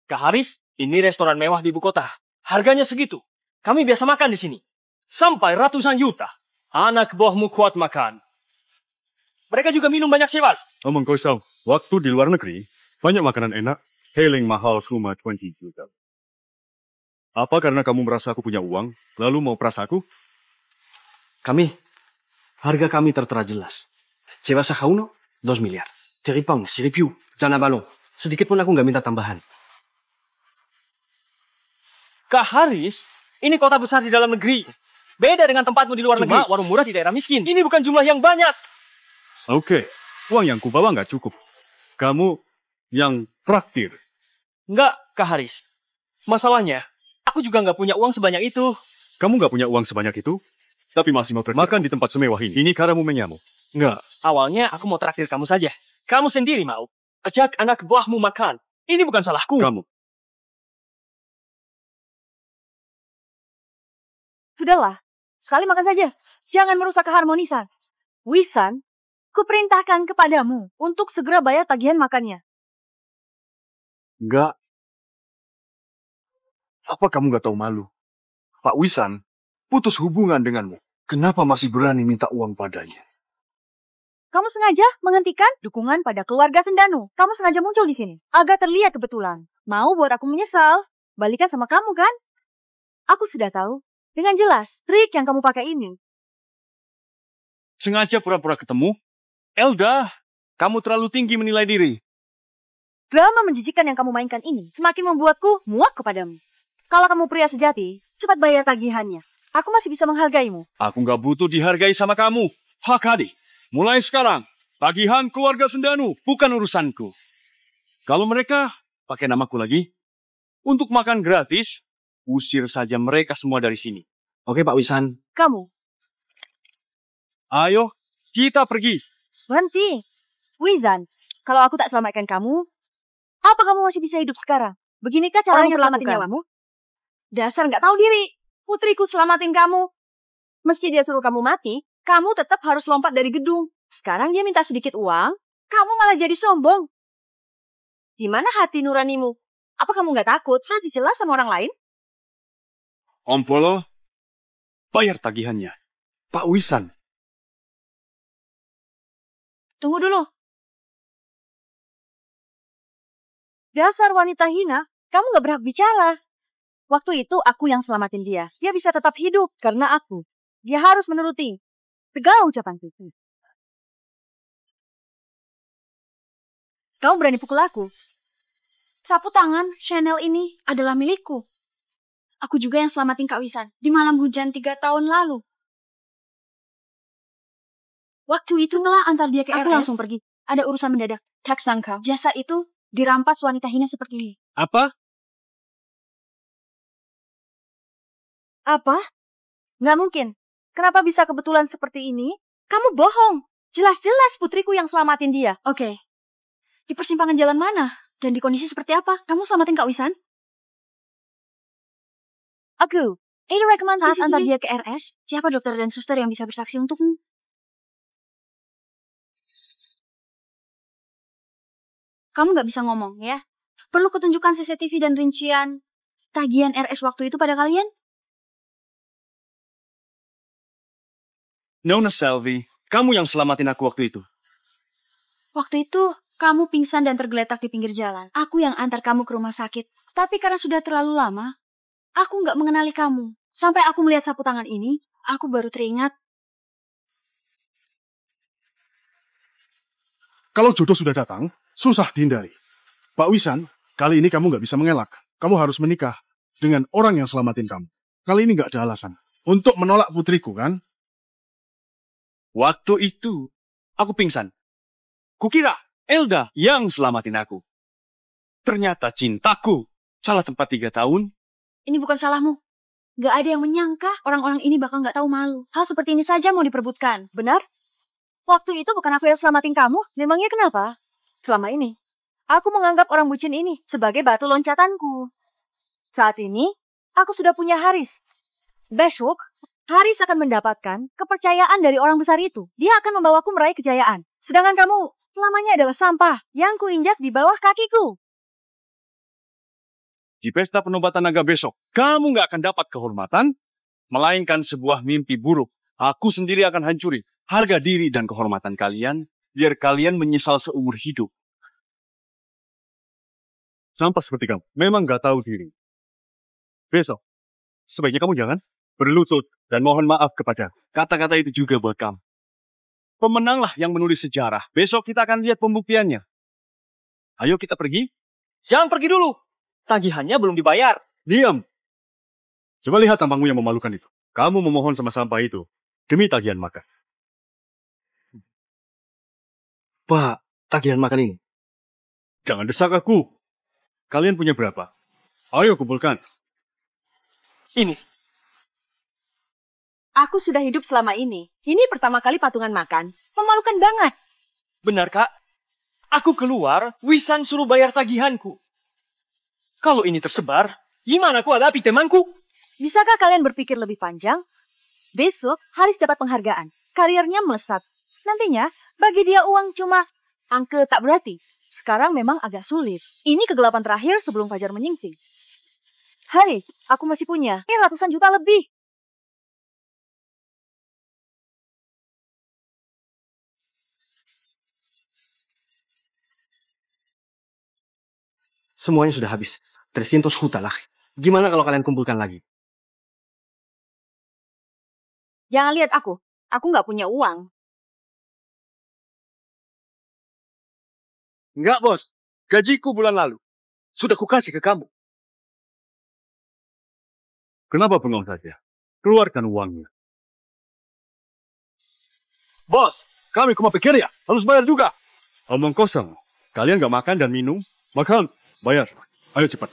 Kak Haris, ini restoran mewah di ibu kota. Harganya segitu. Kami biasa makan di sini. Sampai ratusan juta. Anak buahmu kuat makan. Mereka juga minum banyak sewas. Omong kosong. Waktu di luar negeri, banyak makanan enak. Healing mahal cuma 20 juta. Apa karena kamu merasa aku punya uang, lalu mau peras aku? Harga kami tertera jelas. Sewa sahauno, 2 miliar. Teripang, siripiu, dana balong. Sedikit pun aku nggak minta tambahan. Kak Haris, ini kota besar di dalam negeri. Beda dengan tempatmu di luar negeri. Warung murah di daerah miskin. Ini bukan jumlah yang banyak. Oke, uang yang kubawa nggak cukup. Kamu yang traktir. Enggak, Kak Haris. Masalahnya, aku juga nggak punya uang sebanyak itu. Kamu nggak punya uang sebanyak itu, tapi masih mau makan di tempat semewah ini. Ini karamu menyamu. Enggak. Awalnya aku mau traktir kamu saja. Kamu sendiri mau. Ajak anak buahmu makan. Ini bukan salahku. Kamu. Sudahlah, sekali makan saja. Jangan merusak keharmonisan. Wisan, kuperintahkan kepadamu untuk segera bayar tagihan makannya. Enggak. Apa kamu nggak tahu malu? Pak Wisan putus hubungan denganmu. Kenapa masih berani minta uang padanya? Kamu sengaja menghentikan dukungan pada keluarga Sendanu. Kamu sengaja muncul di sini. Agak terlihat kebetulan. Mau buat aku menyesal. Balikan sama kamu kan? Aku sudah tahu. Dengan jelas, trik yang kamu pakai ini. Sengaja pura-pura ketemu? Elda, kamu terlalu tinggi menilai diri. Drama menjijikan yang kamu mainkan ini semakin membuatku muak kepadamu. Kalau kamu pria sejati, cepat bayar tagihannya. Aku masih bisa menghargaimu. Aku nggak butuh dihargai sama kamu. Hakadi, mulai sekarang, tagihan keluarga Sendanu bukan urusanku. Kalau mereka pakai namaku lagi, untuk makan gratis, usir saja mereka semua dari sini. Oke, Pak Wisan. Kamu, Ayo, kita pergi. berhenti. Wizan, kalau aku tak selamatkan kamu, apa kamu masih bisa hidup sekarang? Beginikah caranya selamatin nyawamu? Dasar nggak tahu diri. Putriku selamatin kamu. Meski dia suruh kamu mati, kamu tetap harus lompat dari gedung. Sekarang dia minta sedikit uang, kamu malah jadi sombong. Di mana hati nuranimu? Apa kamu nggak takut mati celah sama orang lain? Om Polo, bayar tagihannya. Pak Wisan, Tunggu dulu. Dasar wanita hina, kamu nggak berhak bicara. Waktu itu aku yang selamatin dia. Dia bisa tetap hidup karena aku. Dia harus menuruti segala ucapanku. Kamu berani pukul aku? Sapu tangan Chanel ini adalah milikku. Aku juga yang selamatin Kak Wisan di malam hujan 3 tahun lalu. Waktu itu telah antar dia ke RS. Aku langsung pergi. Ada urusan mendadak. Tak sangka jasa itu dirampas wanita hina seperti ini. Apa? Apa? Nggak mungkin. Kenapa bisa kebetulan seperti ini? Kamu bohong. Jelas-jelas putriku yang selamatin dia. Oke. Di persimpangan jalan mana? Dan di kondisi seperti apa? Kamu selamatin Kak Wisan? Aku. Ini rekaman saat antar dia ke RS. Siapa dokter dan suster yang bisa bersaksi untukmu? Kamu nggak bisa ngomong, ya? Perlu ketunjukan CCTV dan rincian tagihan RS waktu itu pada kalian? Nona Selvi, kamu yang selamatin aku waktu itu. Waktu itu, kamu pingsan dan tergeletak di pinggir jalan. Aku yang antar kamu ke rumah sakit. Tapi karena sudah terlalu lama, aku nggak mengenali kamu. Sampai aku melihat sapu tangan ini, aku baru teringat. Kalau jodoh sudah datang, susah dihindari. Pak Wisan, kali ini kamu nggak bisa mengelak. Kamu harus menikah dengan orang yang selamatin kamu. Kali ini nggak ada alasan untuk menolak putriku, kan? Waktu itu, aku pingsan. Kukira Elda yang selamatin aku. Ternyata cintaku salah tempat 3 tahun. Ini bukan salahmu. Nggak ada yang menyangka orang-orang ini bakal nggak tahu malu. Hal seperti ini saja mau diperebutkan, benar? Waktu itu bukan aku yang selamatin kamu. Memangnya kenapa? Selama ini, aku menganggap orang bucin ini sebagai batu loncatanku. Saat ini, aku sudah punya Haris. Besok, Haris akan mendapatkan kepercayaan dari orang besar itu. Dia akan membawaku meraih kejayaan. Sedangkan kamu, selamanya adalah sampah yang kuinjak di bawah kakiku. Di pesta penobatan naga besok, kamu nggak akan dapat kehormatan, melainkan sebuah mimpi buruk. Aku sendiri akan hancuri harga diri dan kehormatan kalian, biar kalian menyesal seumur hidup. Sampah seperti kamu. Memang nggak tahu diri. Besok, sebaiknya kamu jangan berlutut dan mohon maaf kepada. Kata-kata itu juga buat kamu. Pemenanglah yang menulis sejarah. Besok kita akan lihat pembuktiannya. Ayo kita pergi. Jangan pergi dulu. Tagihannya belum dibayar. Diam. Coba lihat tampangmu yang memalukan itu. Kamu memohon sama sampah itu demi tagihan makan. Pak, tagihan makan ini. Jangan desak aku. Kalian punya berapa? Ayo kumpulkan. Ini. Aku sudah hidup selama ini. Ini pertama kali patungan makan. Memalukan banget. Benar, Kak. Aku keluar, Wisan suruh bayar tagihanku. Kalau ini tersebar, gimana aku hadapi temanku? Bisakah kalian berpikir lebih panjang? Besok, Haris dapat penghargaan. Karirnya melesat. Nantinya, bagi dia uang cuma angka tak berarti. Sekarang memang agak sulit. Ini kegelapan terakhir sebelum fajar menyingsing. Haris, aku masih punya. Ini ratusan juta lebih. Semuanya sudah habis. 300 juta lah. Gimana kalau kalian kumpulkan lagi? Jangan lihat aku. Aku nggak punya uang. Enggak, bos. Gajiku bulan lalu sudah kukasih ke kamu. Kenapa bengong saja? Keluarkan uangnya. Bos, kami cuma pikir ya, harus bayar juga. Omong kosong. Kalian gak makan dan minum? Makan, bayar. Ayo cepat.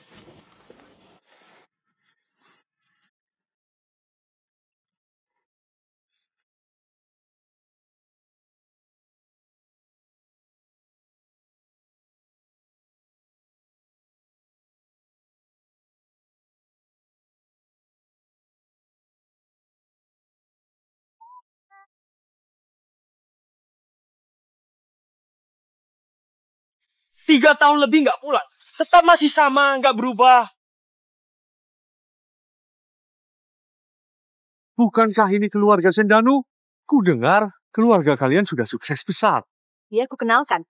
Tiga tahun lebih nggak pulang. Tetap masih sama, nggak berubah. Bukankah ini keluarga Sendanu? Ku dengar keluarga kalian sudah sukses besar. Dia aku kenalkan.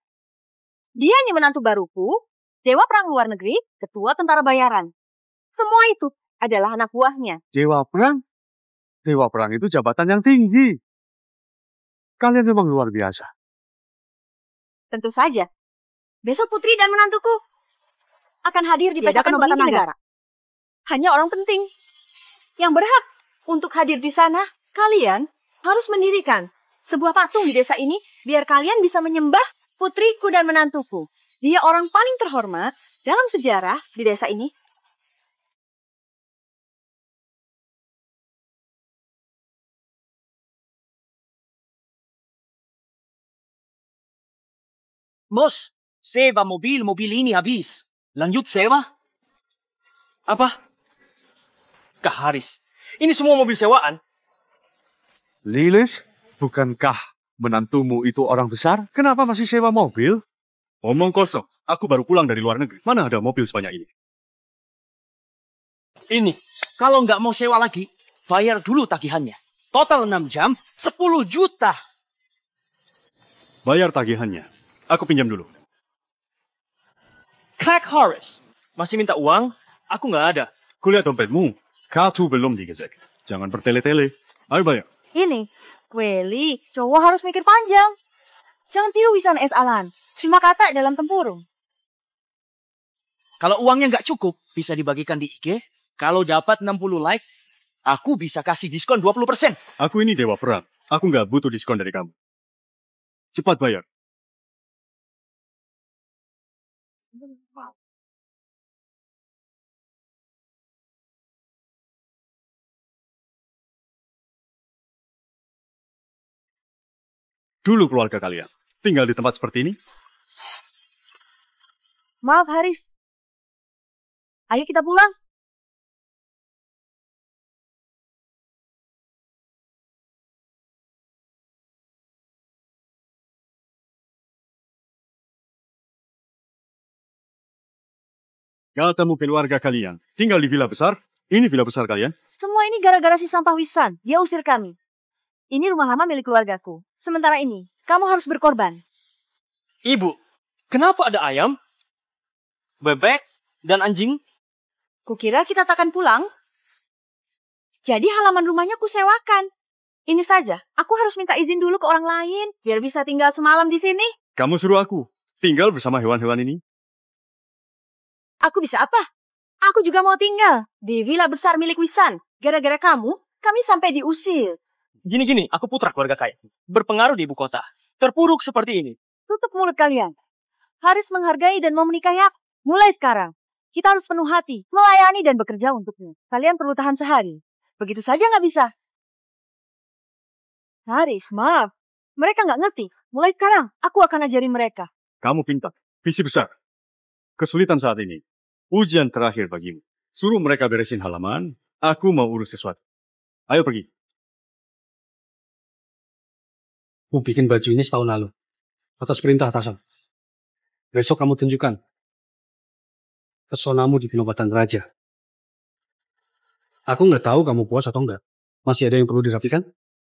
Dia ini menantu baruku, dewa perang luar negeri, ketua tentara bayaran. Semua itu adalah anak buahnya. Dewa perang? Dewa perang itu jabatan yang tinggi. Kalian memang luar biasa. Tentu saja. Besok putri dan menantuku akan hadir di pesta penobatan negara. Hanya orang penting yang berhak untuk hadir di sana. Kalian harus mendirikan sebuah patung di desa ini biar kalian bisa menyembah putriku dan menantuku. Dia orang paling terhormat dalam sejarah di desa ini. Bos, sewa mobil ini habis. Lanjut sewa. Apa? Kak Haris, ini semua mobil sewaan. Lilis, bukankah menantumu itu orang besar? Kenapa masih sewa mobil? Omong kosong. Aku baru pulang dari luar negeri. Mana ada mobil sebanyak ini? Ini, kalau nggak mau sewa lagi, bayar dulu tagihannya. Total 6 jam, 10 juta. Bayar tagihannya. Aku pinjam dulu. Kak Haris, masih minta uang? Aku nggak ada. Kulihat dompetmu. Kartu belum digesek. Jangan bertele-tele. Ayo bayar. Ini, Kweli, cowok harus mikir panjang. Jangan tiru Wisan S. Alan. Cuma kata dalam tempurung. Kalau uangnya nggak cukup, bisa dibagikan di IG. Kalau dapat 60 like, aku bisa kasih diskon 20%. Aku ini dewa perang. Aku nggak butuh diskon dari kamu. Cepat bayar. Dulu keluarga kalian tinggal di tempat seperti ini? Maaf, Haris. Ayo kita pulang. Katamu keluarga kalian tinggal di villa besar? Ini villa besar kalian? Semua ini gara-gara si sampah Wisan. Dia usir kami. Ini rumah lama milik keluargaku. Sementara ini, kamu harus berkorban. Ibu, kenapa ada ayam, bebek, dan anjing? Kukira kita takkan pulang. Jadi halaman rumahnya kusewakan. Ini saja, aku harus minta izin dulu ke orang lain, biar bisa tinggal semalam di sini. Kamu suruh aku tinggal bersama hewan-hewan ini? Aku bisa apa? Aku juga mau tinggal di villa besar milik Wisan. Gara-gara kamu, kami sampai diusir. Gini-gini, aku putra keluarga kaya. Berpengaruh di ibu kota. Terpuruk seperti ini. Tutup mulut kalian. Haris menghargai dan mau menikahi aku. Mulai sekarang, kita harus penuh hati, melayani dan bekerja untuknya. Kalian perlu tahan sehari. Begitu saja nggak bisa. Haris, maaf. Mereka nggak ngerti. Mulai sekarang, aku akan ajarin mereka. Kamu pintar. Visi besar. Kesulitan saat ini. Ujian terakhir bagimu. Suruh mereka beresin halaman. Aku mau urus sesuatu. Ayo pergi. Aku bikin baju ini setahun lalu. Atas perintah atasan. Besok kamu tunjukkan pesonamu di penobatan raja. Aku nggak tahu kamu puas atau enggak. Masih ada yang perlu dirapikan?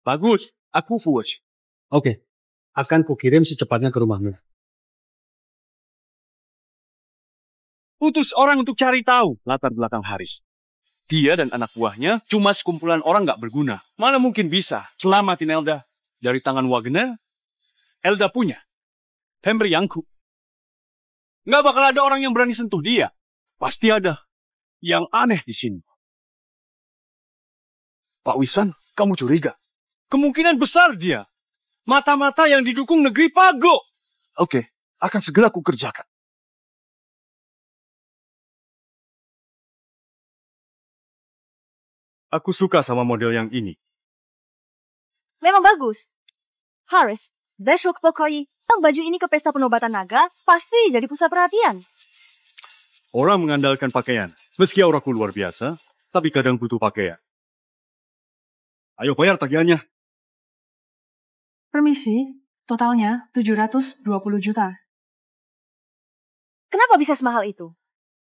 Bagus, aku puas. Oke. Akan kukirim secepatnya ke rumahmu. Utus orang untuk cari tahu latar belakang Haris. Dia dan anak buahnya cuma sekumpulan orang nggak berguna. Mana mungkin bisa selamatin Elda dari tangan Wagner? Elda punya. Pemberianku. Nggak bakal ada orang yang berani sentuh dia. Pasti ada yang aneh di sini. Pak Wisan, kamu curiga? Kemungkinan besar dia. Mata-mata yang didukung negeri Pago. Oke, akan segera aku kerjakan. Aku suka sama model yang ini. Memang bagus. Harris, besok pokoknya baju ini ke pesta penobatan naga pasti jadi pusat perhatian. Orang mengandalkan pakaian. Meski auraku luar biasa, tapi kadang butuh pakaian. Ayo bayar tagihannya. Permisi, totalnya 720 juta. Kenapa bisa semahal itu?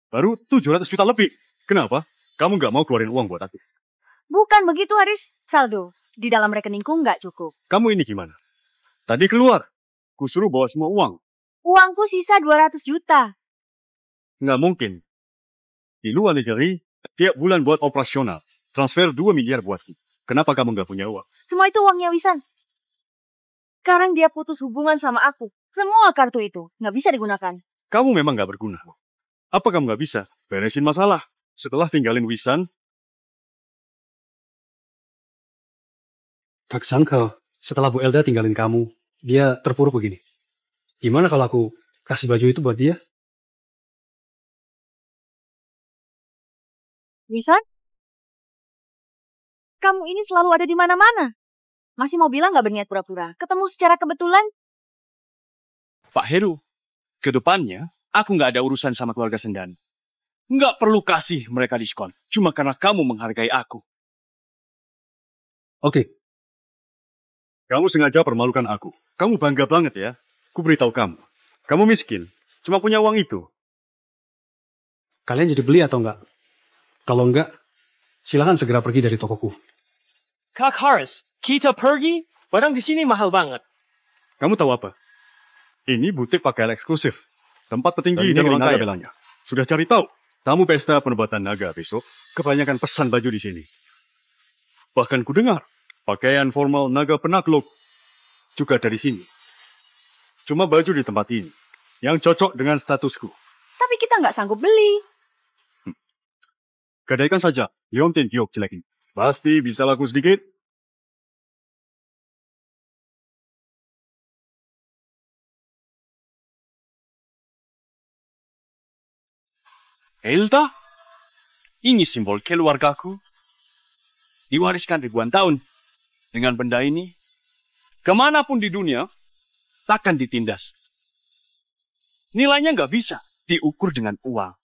Baru 700 juta lebih. Kenapa? Kamu nggak mau keluarin uang buat aku? Bukan begitu, Haris. Saldo di dalam rekeningku nggak cukup. Kamu ini gimana? Tadi keluar. Kusuruh bawa semua uang. Uangku sisa 200 juta. Nggak mungkin. Di luar negeri, tiap bulan buat operasional. Transfer 2 miliar buatku. Kenapa kamu nggak punya uang? Semua itu uangnya Wisan. Sekarang dia putus hubungan sama aku. Semua kartu itu nggak bisa digunakan. Kamu memang nggak berguna. Apa kamu nggak bisa beresin masalah setelah tinggalin Wisan? Tak sangka, setelah Bu Elda tinggalin kamu, dia terpuruk begini. Gimana kalau aku kasih baju itu buat dia? Wisan? Kamu ini selalu ada di mana-mana. Masih mau bilang nggak berniat pura-pura? Ketemu secara kebetulan? Pak Heru, ke depannya aku nggak ada urusan sama keluarga Sendan. Nggak perlu kasih mereka diskon. Cuma karena kamu menghargai aku. Oke. Kamu sengaja permalukan aku. Kamu bangga banget ya. Ku beritahu kamu. Kamu miskin. Cuma punya uang itu. Kalian jadi beli atau enggak? Kalau enggak, silakan segera pergi dari tokoku. Kak Harris, kita pergi? Barang di sini mahal banget. Kamu tahu apa? Ini butik pakaian eksklusif. Tempat petinggi dan orang kaya belanya. Sudah cari tahu. Tamu pesta penobatan naga besok, kebanyakan pesan baju di sini. Bahkan ku dengar, pakaian formal naga penakluk juga dari sini. Cuma baju di tempat ini, yang cocok dengan statusku. Tapi kita nggak sanggup beli. Gadaikan saja, Yontin Giok jelek ini. Pasti bisa laku sedikit. Elta, ini simbol keluargaku. Diwariskan ribuan tahun. Dengan benda ini, kemanapun di dunia, takkan ditindas. Nilainya nggak bisa diukur dengan uang.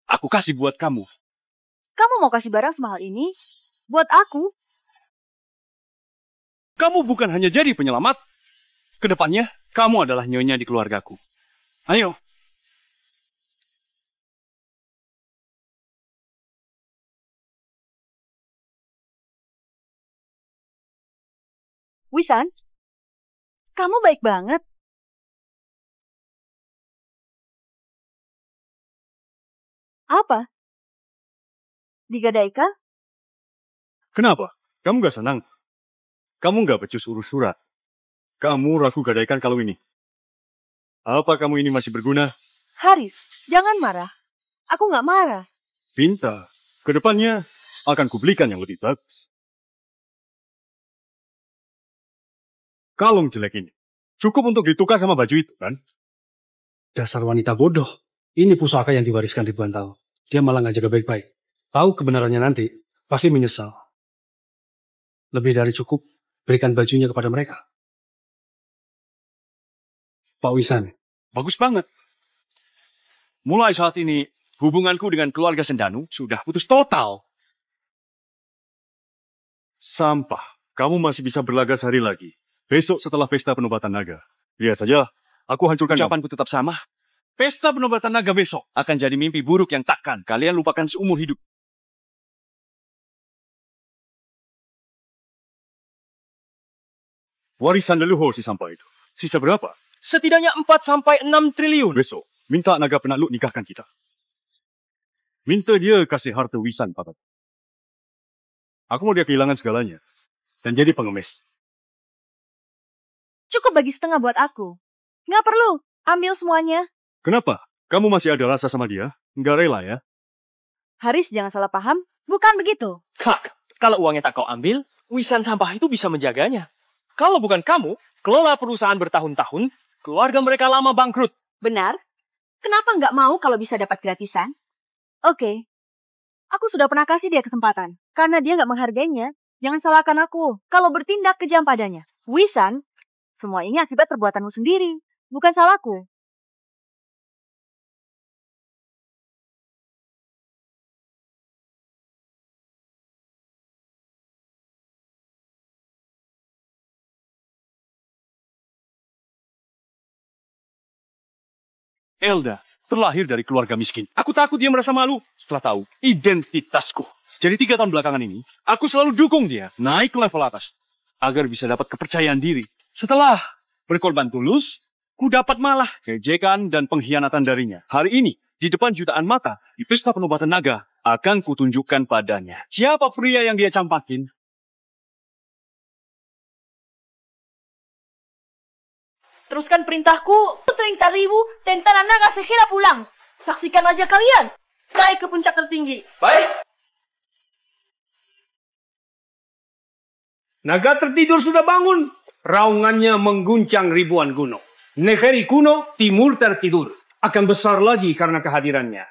Aku kasih buat kamu. Kamu mau kasih barang semahal ini? Buat aku? Kamu bukan hanya jadi penyelamat. Kedepannya, kamu adalah nyonya di keluargaku. Ayo. Wisan, kamu baik banget. Apa? Digadaikan? Kenapa? Kamu gak senang? Kamu gak becus urus surat? Kamu ragu gadaikan kalau ini? Apa kamu ini masih berguna? Haris, jangan marah. Aku nggak marah. Pintar. Kedepannya akan kubelikan yang lebih bagus. Kalung jelek ini. Cukup untuk ditukar sama baju itu, kan? Dasar wanita bodoh. Ini pusaka yang diwariskan ribuan tahun. Dia malah nggak jaga baik-baik. Tahu kebenarannya nanti, pasti menyesal. Lebih dari cukup, berikan bajunya kepada mereka. Pak Wisan. Bagus banget. Mulai saat ini, hubunganku dengan keluarga Sendanu sudah putus total. Sampah. Kamu masih bisa berlaga sehari lagi. Besok setelah pesta penobatan naga. Lihat saja, aku hancurkan Ucapanku tetap sama. Pesta penobatan naga besok akan jadi mimpi buruk yang takkan kalian lupakan seumur hidup. Warisan leluhur si sampah itu. Sisa berapa? Setidaknya 4-6 triliun. Besok, minta naga penakluk nikahkan kita. Minta dia kasih harta Wisan, Pak. Aku mau dia kehilangan segalanya. Dan jadi pengemis. Cukup bagi setengah buat aku. Nggak perlu, ambil semuanya. Kenapa? Kamu masih ada rasa sama dia? Nggak rela ya? Haris, jangan salah paham. Bukan begitu. Kak, kalau uangnya tak kau ambil, Wisan Sampah itu bisa menjaganya. Kalau bukan kamu, kelola perusahaan bertahun-tahun, keluarga mereka lama bangkrut. Benar? Kenapa nggak mau kalau bisa dapat gratisan? Oke. Aku sudah pernah kasih dia kesempatan. Karena dia nggak menghargainya. Jangan salahkan aku kalau bertindak kejam padanya. Wisan, semua ini akibat perbuatanmu sendiri. Bukan salahku. Elda terlahir dari keluarga miskin. Aku takut dia merasa malu setelah tahu identitasku. Jadi 3 tahun belakangan ini, aku selalu dukung dia naik ke level atas. Agar bisa dapat kepercayaan diri. Setelah berkorban tulus, ku dapat malah kejekan dan pengkhianatan darinya. Hari ini, di depan jutaan mata, di pesta penobatan naga, akan kutunjukkan padanya. Siapa pria yang dia campakin? Teruskan perintahku, 30.000 tentara naga segera pulang. Saksikan raja kalian naik ke puncak tertinggi. Baik. Naga tertidur sudah bangun. Raungannya mengguncang ribuan gunung. Negeri kuno timur tertidur. Akan besar lagi karena kehadirannya.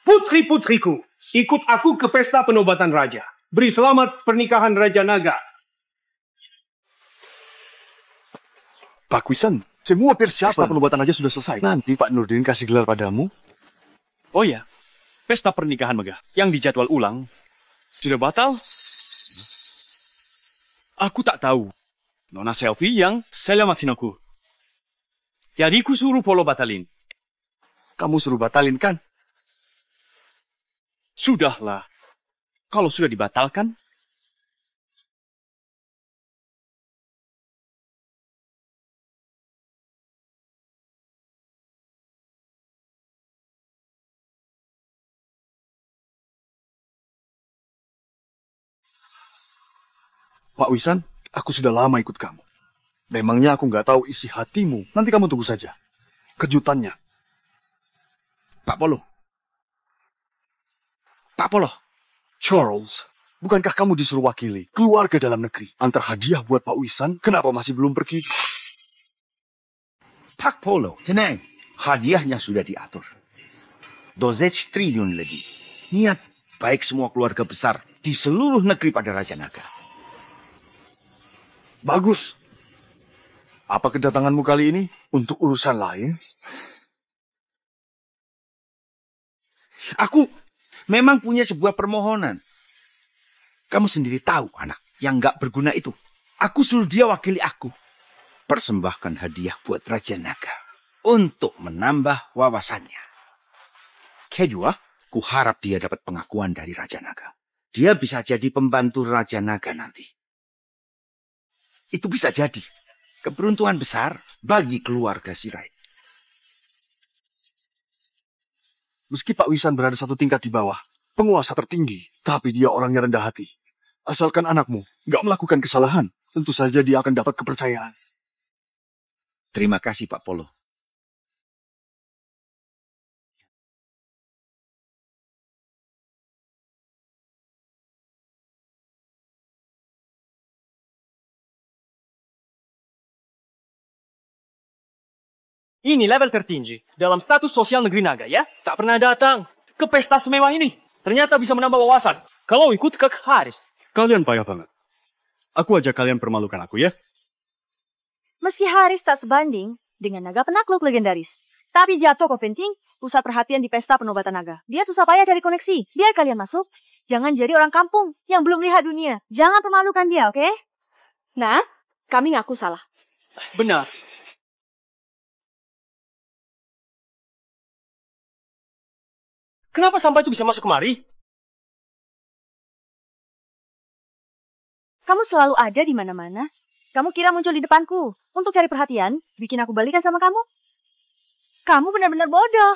Putri-putriku, ikut aku ke pesta penobatan raja. Beri selamat pernikahan Raja Naga. Pak Wisan, semua persiapan penobatan aja sudah selesai. Nanti Pak Nurdin kasih gelar padamu. Oh ya, pesta pernikahan megah yang dijadwal ulang sudah batal. Aku tak tahu. Nona Selfie yang selamatin aku. Jadi ku suruh Polo batalin. Kamu suruh batalin kan? Sudahlah. Kalau sudah dibatalkan, Pak Wisan, aku sudah lama ikut kamu. Memangnya aku nggak tahu isi hatimu. Nanti kamu tunggu saja. Kejutannya. Pak Polo. Pak Polo. Charles, bukankah kamu disuruh wakili keluarga dalam negeri? Antar hadiah buat Pak Wisan, kenapa masih belum pergi? Pak Polo, tenang. Hadiahnya sudah diatur. 12 triliun lebih. Niat baik semua keluarga besar di seluruh negeri pada Raja Naga. Bagus. Apa kedatanganmu kali ini untuk urusan lain? Aku memang punya sebuah permohonan. Kamu sendiri tahu anak yang gak berguna itu. Aku suruh dia wakili aku. Persembahkan hadiah buat Raja Naga. Untuk menambah wawasannya. Kedua, ku harap dia dapat pengakuan dari Raja Naga. Dia bisa jadi pembantu Raja Naga nanti. Itu bisa jadi keberuntungan besar bagi keluarga Sirait. Meski Pak Wisan berada satu tingkat di bawah, penguasa tertinggi, tapi dia orangnya rendah hati. Asalkan anakmu nggak melakukan kesalahan, tentu saja dia akan dapat kepercayaan. Terima kasih Pak Polo. Ini level tertinggi dalam status sosial negeri Naga ya. Tak pernah datang ke pesta semewah ini. Ternyata bisa menambah wawasan. Kalau ikut ke Haris. Kalian payah banget. Aku ajak kalian permalukan aku ya. Meski Haris tak sebanding dengan naga penakluk legendaris. Tapi Jatuh kok penting pusat perhatian di pesta penobatan naga. Dia susah payah cari koneksi. Biar kalian masuk. Jangan jadi orang kampung yang belum lihat dunia. Jangan permalukan dia, oke? Nah, kami ngaku salah. Benar. Kenapa sampah itu bisa masuk kemari? Kamu selalu ada di mana-mana. Kamu kira muncul di depanku untuk cari perhatian, bikin aku balikan sama kamu? Kamu benar-benar bodoh.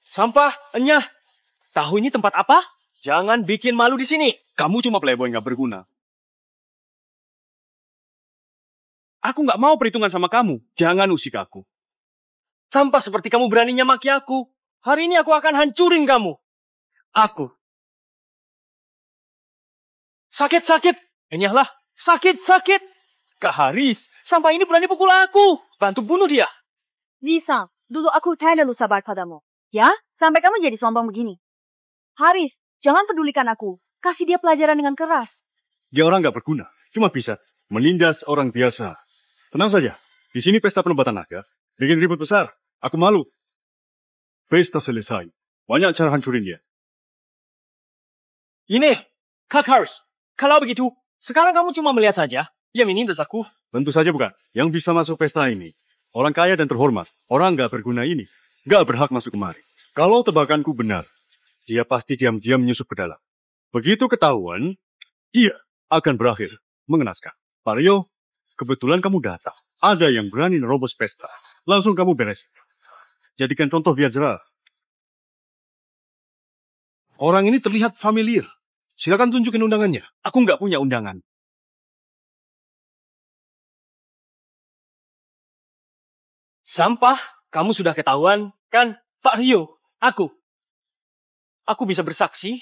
Sampah, enyah. Tahu ini tempat apa? Jangan bikin malu di sini. Kamu cuma playboy nggak berguna. Aku nggak mau perhitungan sama kamu. Jangan usik aku. Sampah seperti kamu beraninya maki aku. Hari ini aku akan hancurin kamu. Aku. Sakit. Enyahlah. Sakit. Kak Haris, sampah ini berani pukul aku. Bantu bunuh dia. Wisan, dulu aku terlalu sabar padamu. Ya, sampai kamu jadi sombong begini. Haris, jangan pedulikan aku. Kasih dia pelajaran dengan keras. Dia orang nggak berguna. Cuma bisa menindas orang biasa. Tenang saja. Di sini pesta penobatan naga. Bikin ribut besar. Aku malu. Pesta selesai. Banyak cara hancurin dia. Ini, Kak Haris. Kalau begitu, sekarang kamu cuma melihat saja. Dia menindas aku. Tentu saja bukan. Yang bisa masuk pesta ini. Orang kaya dan terhormat. Orang nggak berguna ini. Nggak berhak masuk kemari. Kalau tebakanku benar, dia pasti diam-diam menyusup ke dalam. Begitu ketahuan, dia akan berakhir mengenaskan. Pak Rio, kebetulan kamu datang. Ada yang berani nerobos pesta. Langsung kamu beres. Jadikan contoh biar jerah. Orang ini terlihat familiar. Silakan tunjukin undangannya. Aku nggak punya undangan. Sampah, kamu sudah ketahuan, kan? Pak Rio, aku bisa bersaksi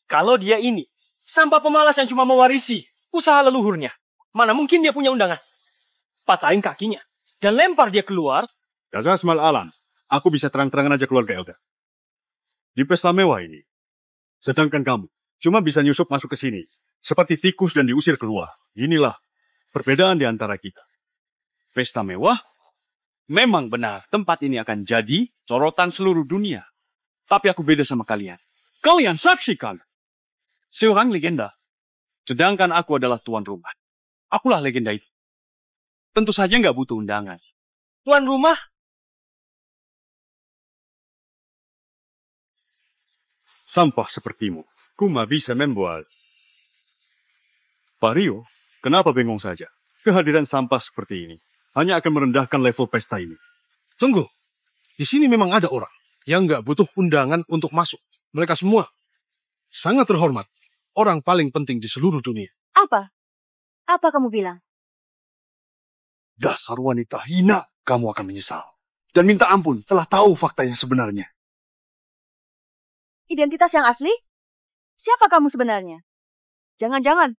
kalau dia ini sampah pemalas yang cuma mewarisi usaha leluhurnya. Mana mungkin dia punya undangan? Patahin kakinya dan lempar dia keluar. Dasar Semal Alan, aku bisa terang-terangan aja keluarga Elda. Di pesta mewah ini, sedangkan kamu cuma bisa nyusup masuk ke sini, seperti tikus dan diusir keluar. Inilah perbedaan di antara kita. Pesta mewah? Memang benar, tempat ini akan jadi sorotan seluruh dunia. Tapi aku beda sama kalian. Kalian saksikan. Seorang legenda. Sedangkan aku adalah tuan rumah. Akulah legenda itu. Tentu saja nggak butuh undangan. Tuan rumah? Sampah sepertimu, kuma bisa membuat. Pak Rio, kenapa bengong saja? Kehadiran sampah seperti ini hanya akan merendahkan level pesta ini. Tunggu, di sini memang ada orang yang nggak butuh undangan untuk masuk. Mereka semua sangat terhormat. Orang paling penting di seluruh dunia. Apa? Apa kamu bilang? Dasar wanita hina, kamu akan menyesal. Dan minta ampun setelah tahu fakta yang sebenarnya. Identitas yang asli? Siapa kamu sebenarnya? Jangan-jangan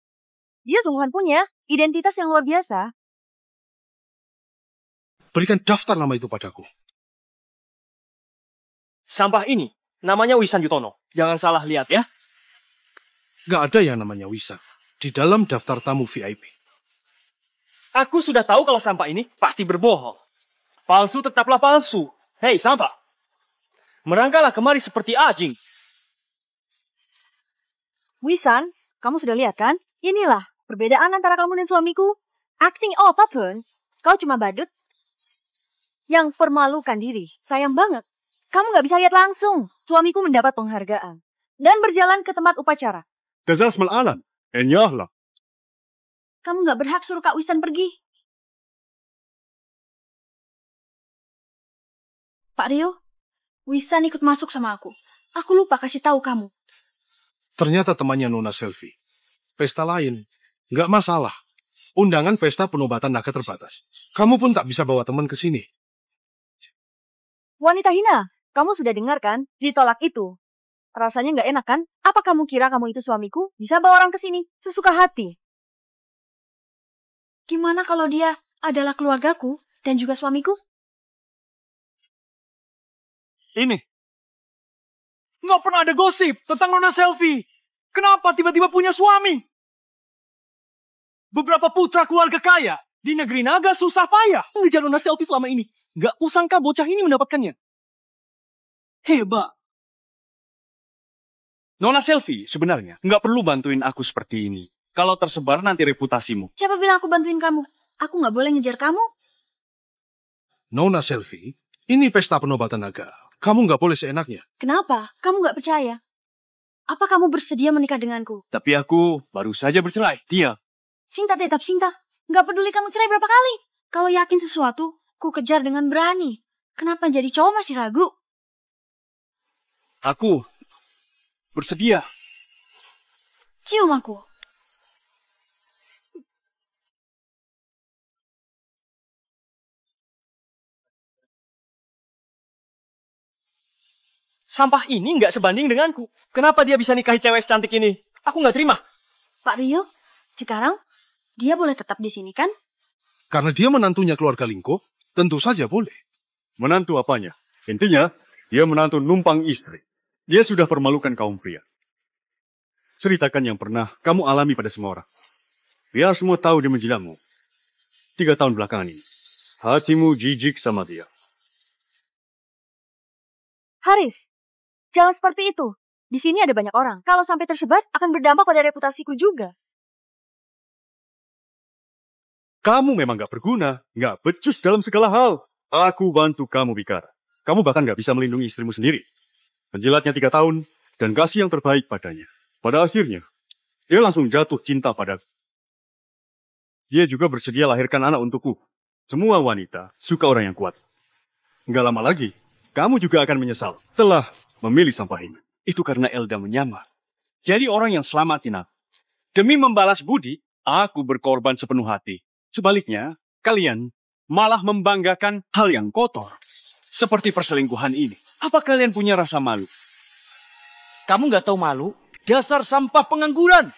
dia sungguhan punya identitas yang luar biasa. Berikan daftar nama itu padaku. Sampah ini namanya Wisan Yutono. Jangan salah lihat ya. Gak ada yang namanya Wisan di dalam daftar tamu VIP. Aku sudah tahu kalau sampah ini pasti berbohong. Palsu tetaplah palsu. Hei sampah. Merangkaklah kemari seperti anjing. Wisan, kamu sudah lihat kan? Inilah perbedaan antara kamu dan suamiku. Acting apapun, kau cuma badut yang permalukan diri. Sayang banget. Kamu gak bisa lihat langsung. Suamiku mendapat penghargaan. Dan berjalan ke tempat upacara. Dasar Semal Alan, enyahlah. Kamu gak berhak suruh Kak Wisan pergi. Pak Rio, Wisan ikut masuk sama aku. Aku lupa kasih tahu kamu. Ternyata temannya Nona Selfie. Pesta lain. Nggak masalah. Undangan pesta penobatan naga terbatas. Kamu pun tak bisa bawa teman ke sini. Wanita hina, kamu sudah dengar kan? Ditolak itu. Rasanya nggak enak kan? Apa kamu kira kamu itu suamiku? Bisa bawa orang ke sini? Sesuka hati. Gimana kalau dia adalah keluargaku dan juga suamiku? Ini. Nggak pernah ada gosip tentang Nona Selfie. Kenapa tiba-tiba punya suami? Beberapa putra keluarga kaya di negeri naga susah payah ngejar Nona Selfie selama ini. Nggak kusangka bocah ini mendapatkannya. Hebat. Nona Selfie sebenarnya nggak perlu bantuin aku seperti ini. Kalau tersebar nanti reputasimu. Siapa bilang aku bantuin kamu? Aku nggak boleh ngejar kamu. Nona Selfie, ini pesta penobatan naga. Kamu nggak boleh seenaknya. Kenapa? Kamu nggak percaya? Apa kamu bersedia menikah denganku? Tapi aku baru saja bercerai. Dia. Cinta tetap cinta. Nggak peduli kamu cerai berapa kali. Kalau yakin sesuatu, ku kejar dengan berani. Kenapa jadi cowok masih ragu? Aku bersedia. Cium aku. Sampah ini nggak sebanding denganku. Kenapa dia bisa nikahi cewek secantik ini? Aku nggak terima. Pak Rio, sekarang dia boleh tetap di sini kan? Karena dia menantunya keluarga Lingko, tentu saja boleh. Menantu apanya? Intinya, dia menantu numpang istri. Dia sudah permalukan kaum pria. Ceritakan yang pernah kamu alami pada semua orang. Biar semua tahu dia menjilamu. 3 tahun belakangan ini. Hatimu jijik sama dia. Haris, jangan seperti itu. Di sini ada banyak orang. Kalau sampai tersebar, akan berdampak pada reputasiku juga. Kamu memang gak berguna, gak becus dalam segala hal. Aku bantu kamu bicara. Kamu bahkan gak bisa melindungi istrimu sendiri. Menjilatnya 3 tahun, dan kasih yang terbaik padanya. Pada akhirnya, dia langsung jatuh cinta padaku. Dia juga bersedia lahirkan anak untukku. Semua wanita suka orang yang kuat. Nggak lama lagi, kamu juga akan menyesal telah memilih sampah ini. Itu karena Elda menyamar. Jadi orang yang selamatin aku. Demi membalas budi, aku berkorban sepenuh hati. Sebaliknya, kalian malah membanggakan hal yang kotor. Seperti perselingkuhan ini. Apa kalian punya rasa malu? Kamu nggak tahu malu? Dasar sampah pengangguran.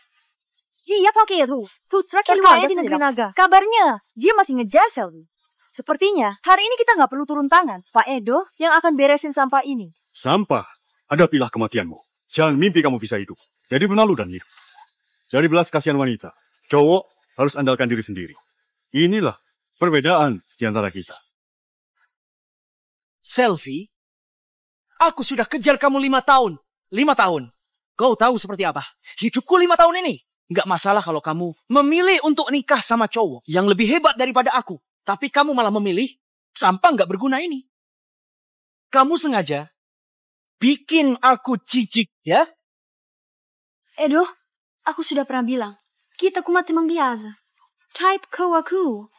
Iya, Pak Heru. Putra keluarga di negeri naga. Kabarnya, dia masih ngejar Selvi. Sepertinya, hari ini kita nggak perlu turun tangan. Pak Edo yang akan beresin sampah ini. Sampah? Hadapilah kematianmu. Jangan mimpi kamu bisa hidup. Jadi penalu dan hidup. Dari belas kasihan wanita, cowok harus andalkan diri sendiri. Inilah perbedaan di antara kita. Selvi, aku sudah kejar kamu 5 tahun. 5 tahun. Kau tahu seperti apa? Hidupku 5 tahun ini. Nggak masalah kalau kamu memilih untuk nikah sama cowok yang lebih hebat daripada aku. Tapi kamu malah memilih sampah nggak berguna ini. Kamu sengaja bikin aku jijik, ya? Edo, aku sudah pernah bilang, kita mati membiasa. Type kau aku.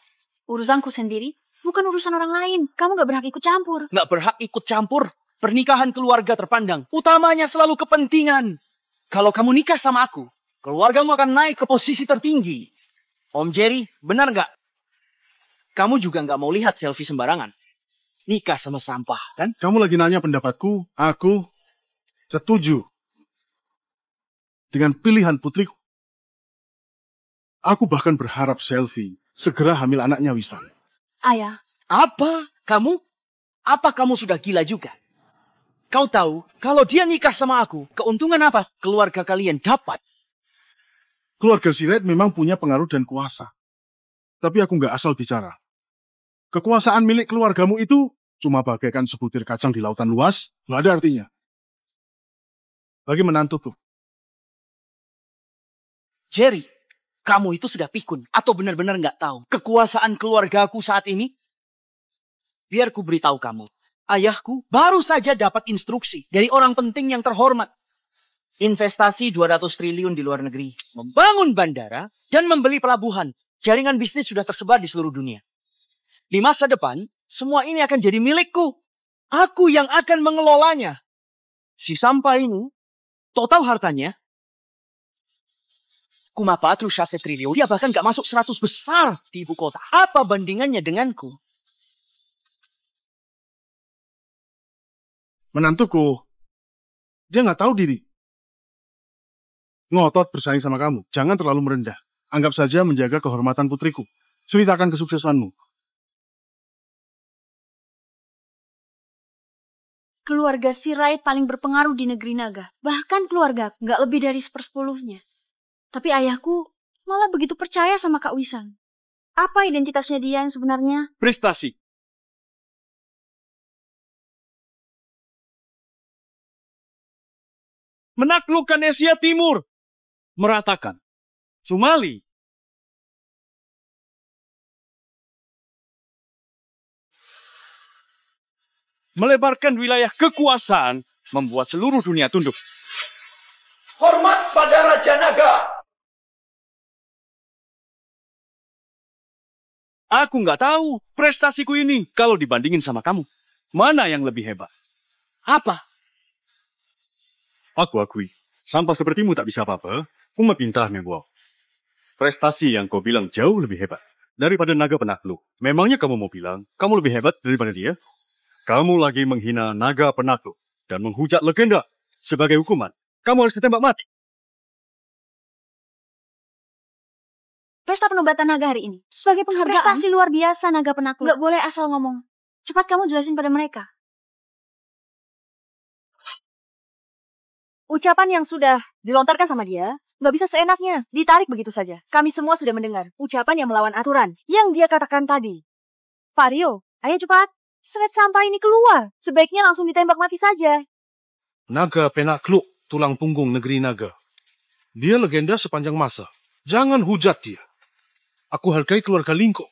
Urusanku sendiri, bukan urusan orang lain. Kamu nggak berhak ikut campur. Nggak berhak ikut campur. Pernikahan keluarga terpandang. Utamanya selalu kepentingan. Kalau kamu nikah sama aku, keluargamu akan naik ke posisi tertinggi. Om Jerry, benar nggak? Kamu juga nggak mau lihat selfie sembarangan. Nikah sama sampah, kan? Kamu lagi nanya pendapatku, aku setuju dengan pilihan putriku. Aku bahkan berharap Selvi segera hamil anaknya Wisan. Ayah. Apa? Kamu? Apa kamu sudah gila juga? Kau tahu, kalau dia nikah sama aku, keuntungan apa keluarga kalian dapat? Keluarga Siret memang punya pengaruh dan kuasa. Tapi aku nggak asal bicara. Kekuasaan milik keluargamu itu cuma bagaikan sebutir kacang di lautan luas, nggak ada artinya. Bagi menantuku. Jerry, kamu itu sudah pikun atau benar-benar nggak tahu kekuasaan keluargaku saat ini? Biar ku beritahu kamu. Ayahku baru saja dapat instruksi dari orang penting yang terhormat. Investasi 200 triliun di luar negeri. Membangun bandara dan membeli pelabuhan. Jaringan bisnis sudah tersebar di seluruh dunia. Di masa depan, semua ini akan jadi milikku. Aku yang akan mengelolanya. Si sampah ini, total hartanya, 4,6 triliun. Dia bahkan gak masuk 100 besar di ibu kota. Apa bandingannya denganku? Menantuku, dia nggak tahu diri. Ngotot bersaing sama kamu. Jangan terlalu merendah. Anggap saja menjaga kehormatan putriku. Ceritakan kesuksesanmu. Keluarga Sirait paling berpengaruh di negeri naga. Bahkan keluarga nggak lebih dari 1/10. Tapi ayahku malah begitu percaya sama Kak Wisan. Apa identitasnya dia yang sebenarnya? Prestasi. Menaklukkan Asia Timur. Meratakan. Somali. Melebarkan wilayah kekuasaan. Membuat seluruh dunia tunduk. Hormat pada Raja Naga. Aku nggak tahu prestasiku ini kalau dibandingin sama kamu. Mana yang lebih hebat? Apa? Aku akui, sampah sepertimu tak bisa apa-apa. Uma pintar membuat. Prestasi yang kau bilang jauh lebih hebat daripada naga penakluk. Memangnya kamu mau bilang kamu lebih hebat daripada dia? Kamu lagi menghina naga penakluk. dan menghujat legenda sebagai hukuman, kamu harus ditembak mati. Pesta penobatan naga hari ini sebagai penghargaan. Prestasi luar biasa naga penakluk. Nggak boleh asal ngomong. Cepat kamu jelasin pada mereka. Ucapan yang sudah dilontarkan sama dia, nggak bisa seenaknya, ditarik begitu saja. Kami semua sudah mendengar ucapan yang melawan aturan, yang dia katakan tadi. Pak Rio, ayo cepat, seret sampah ini keluar. Sebaiknya langsung ditembak mati saja. Naga penakluk, tulang punggung negeri naga. Dia legenda sepanjang masa. Jangan hujat dia. Aku hargai keluarga Lingko.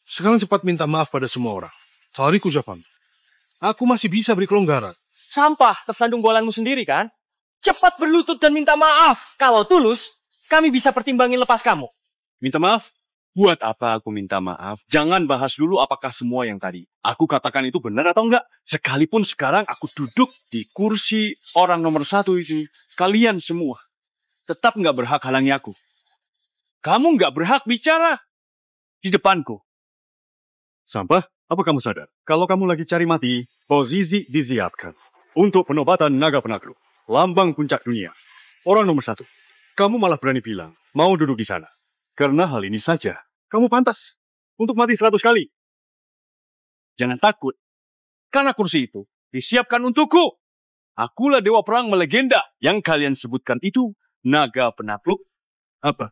Sekarang cepat minta maaf pada semua orang. Tarik ucapan. Aku masih bisa beri kelonggaran. Sampah tersandung golanmu sendiri kan? Cepat berlutut dan minta maaf. Kalau tulus, kami bisa pertimbangin lepas kamu. Minta maaf? Buat apa aku minta maaf? Jangan bahas dulu apakah semua yang tadi aku katakan itu benar atau enggak. Sekalipun sekarang aku duduk di kursi orang nomor 1 itu, kalian semua tetap nggak berhak halangi aku. Kamu nggak berhak bicara di depanku. Sampah, apa kamu sadar? Kalau kamu lagi cari mati, posisi disiapkan. Untuk penobatan naga penakluk. Lambang puncak dunia. Orang nomor 1. Kamu malah berani bilang, mau duduk di sana. Karena hal ini saja, kamu pantas untuk mati 100 kali. Jangan takut. Karena kursi itu disiapkan untukku. Akulah dewa perang melegenda. Yang kalian sebutkan itu naga penakluk. Apa?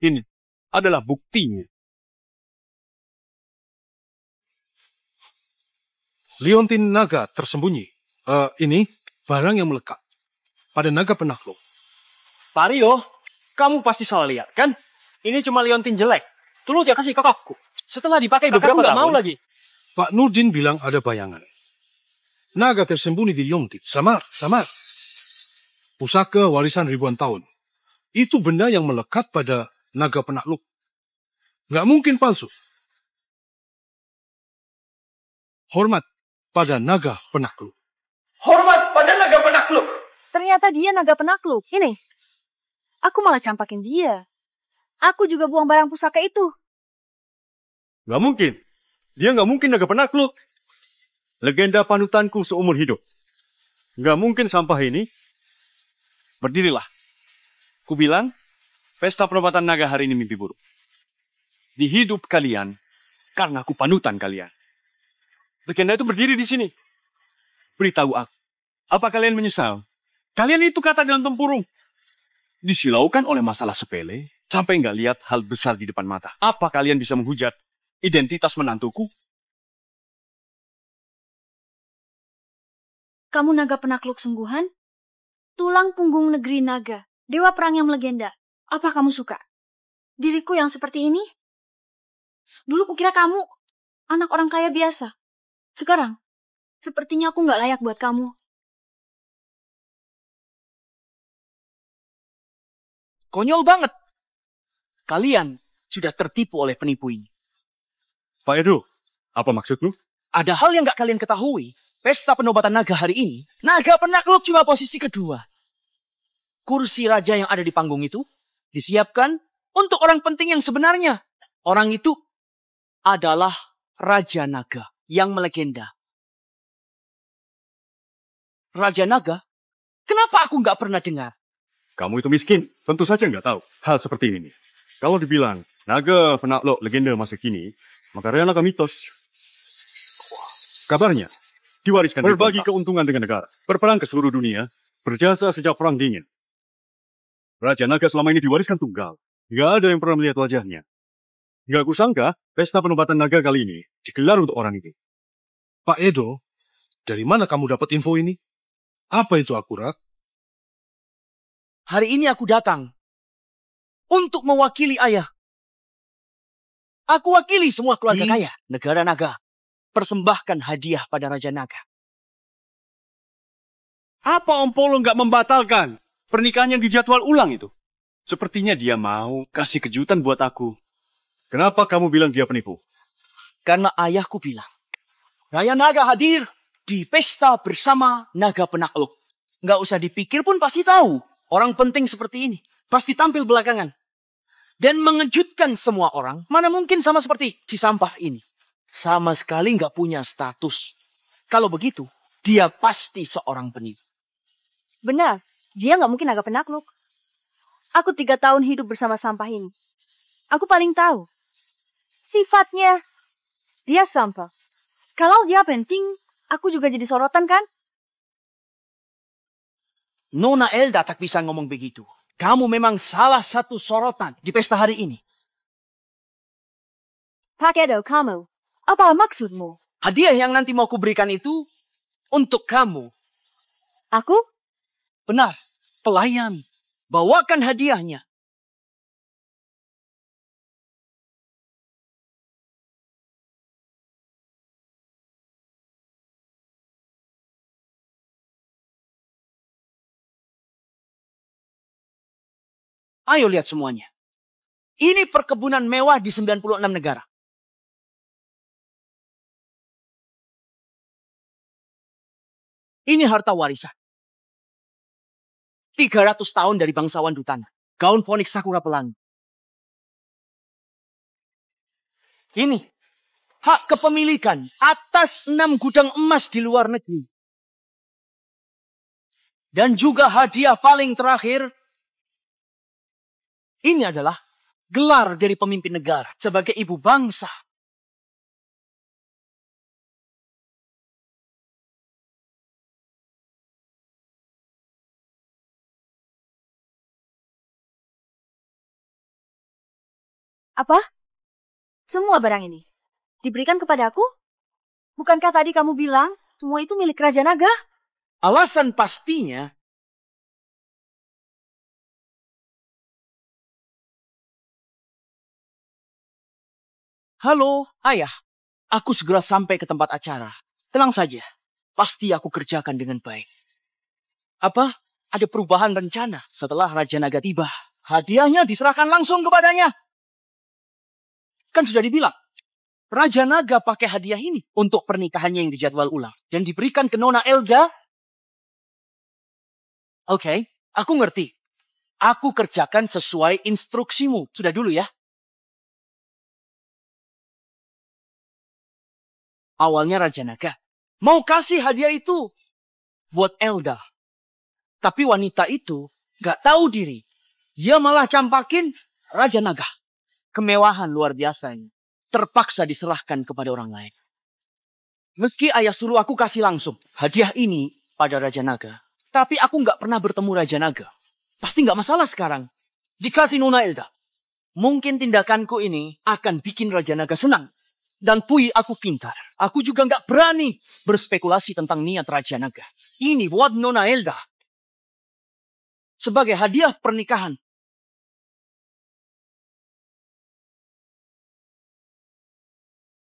Ini adalah buktinya. Liontin naga tersembunyi. Ini barang yang melekat pada naga penakluk. Pak Rio, kamu pasti salah lihat, kan? Ini cuma liontin jelek. Dulu dia kasih kakakku. Setelah dipakai beberapa tahun, mau lagi. Pak Nurdin bilang ada bayangan. Naga tersembunyi di liontin. Samar. Pusaka warisan ribuan tahun. Itu benda yang melekat pada naga penakluk. Nggak mungkin palsu. Hormat pada naga penakluk. Hormat pada naga penakluk. Ternyata dia naga penakluk. Ini. Aku malah campakin dia. Aku juga buang barang pusaka itu. Nggak mungkin. Dia nggak mungkin naga penakluk. Legenda panutanku seumur hidup. Nggak mungkin sampah ini. Berdirilah. Ku bilang, pesta penobatan naga hari ini mimpi buruk. Di hidup kalian, karena aku panutan kalian. Legenda itu berdiri di sini. Beritahu aku, apa kalian menyesal? Kalian itu kata dalam tempurung. Disilaukan oleh masalah sepele, sampai nggak lihat hal besar di depan mata. Apa kalian bisa menghujat identitas menantuku? Kamu naga penakluk sungguhan? Tulang punggung negeri naga. Dewa perang yang melegenda. Apa kamu suka? Diriku yang seperti ini? Dulu kukira kamu anak orang kaya biasa. Sekarang, sepertinya aku nggak layak buat kamu. Konyol banget. Kalian sudah tertipu oleh penipu ini. Pak Edo, apa maksudmu? Ada hal yang nggak kalian ketahui. Pesta penobatan naga hari ini, naga penakluk cuma posisi kedua. Kursi raja yang ada di panggung itu disiapkan untuk orang penting yang sebenarnya. Orang itu adalah Raja Naga yang melegenda. Raja Naga? Kenapa aku nggak pernah dengar? Kamu itu miskin, tentu saja nggak tahu hal seperti ini. Kalau dibilang naga penakluk legenda masa kini, maka naga mitos. Kabarnya, diwariskan berbagi keuntungan dengan negara, berperang ke seluruh dunia, berjasa sejak perang dingin. Raja Naga selama ini diwariskan tunggal. Nggak ada yang pernah melihat wajahnya. Nggak kusangka, pesta penobatan naga kali ini digelar untuk orang ini. Pak Edo, dari mana kamu dapat info ini? Apa itu akurat? Hari ini aku datang untuk mewakili ayah. Aku wakili semua keluarga kaya, negara naga. Persembahkan hadiah pada Raja Naga. Apa Om Polo nggak membatalkan pernikahan yang dijadwal ulang itu? Sepertinya dia mau kasih kejutan buat aku. Kenapa kamu bilang dia penipu? Karena ayahku bilang, Raja Naga hadir di pesta bersama naga penakluk. Nggak usah dipikir pun pasti tahu. Orang penting seperti ini pasti tampil belakangan. Dan mengejutkan semua orang, mana mungkin sama seperti si sampah ini. Sama sekali nggak punya status. Kalau begitu, dia pasti seorang penipu. Benar, dia nggak mungkin agak penakluk. Aku 3 tahun hidup bersama sampah ini. Aku paling tahu. Sifatnya, dia sampah. Kalau dia penting, aku juga jadi sorotan kan? Nona Elda tak bisa ngomong begitu. Kamu memang salah satu sorotan di pesta hari ini. Pak Edo, kamu. Apa maksudmu? Hadiah yang nanti mau kuberikan itu untuk kamu. Aku? Benar, pelayan. Bawakan hadiahnya. Ayo lihat semuanya. Ini perkebunan mewah di 96 negara. Ini harta warisan. 300 tahun dari bangsawan Dutana. Gaun ponik Sakura Pelangi. Ini hak kepemilikan atas 6 gudang emas di luar negeri. Dan juga hadiah paling terakhir. Ini adalah gelar dari pemimpin negara sebagai ibu bangsa. Apa? Semua barang ini diberikan kepadaku? Bukankah tadi kamu bilang semua itu milik Raja Naga? Alasan pastinya, halo, ayah. Aku segera sampai ke tempat acara. Tenang saja. Pasti aku kerjakan dengan baik. Apa? Ada perubahan rencana setelah Raja Naga tiba. Hadiahnya diserahkan langsung kepadanya. Kan sudah dibilang. Raja Naga pakai hadiah ini untuk pernikahannya yang dijadwal ulang. Dan diberikan ke Nona Elda. Oke, aku ngerti. Aku kerjakan sesuai instruksimu. Sudah dulu ya. Awalnya Raja Naga mau kasih hadiah itu buat Elda. Tapi wanita itu gak tahu diri. Dia malah campakin Raja Naga. Kemewahan luar biasa ini. Terpaksa diserahkan kepada orang lain. Meski ayah suruh aku kasih langsung hadiah ini pada Raja Naga. Tapi aku gak pernah bertemu Raja Naga. Pasti gak masalah sekarang. Dikasih Nona Elda. Mungkin tindakanku ini akan bikin Raja Naga senang. Dan pui aku pintar. Aku juga gak berani berspekulasi tentang niat Raja Naga. Ini buat Nona Elda. Sebagai hadiah pernikahan.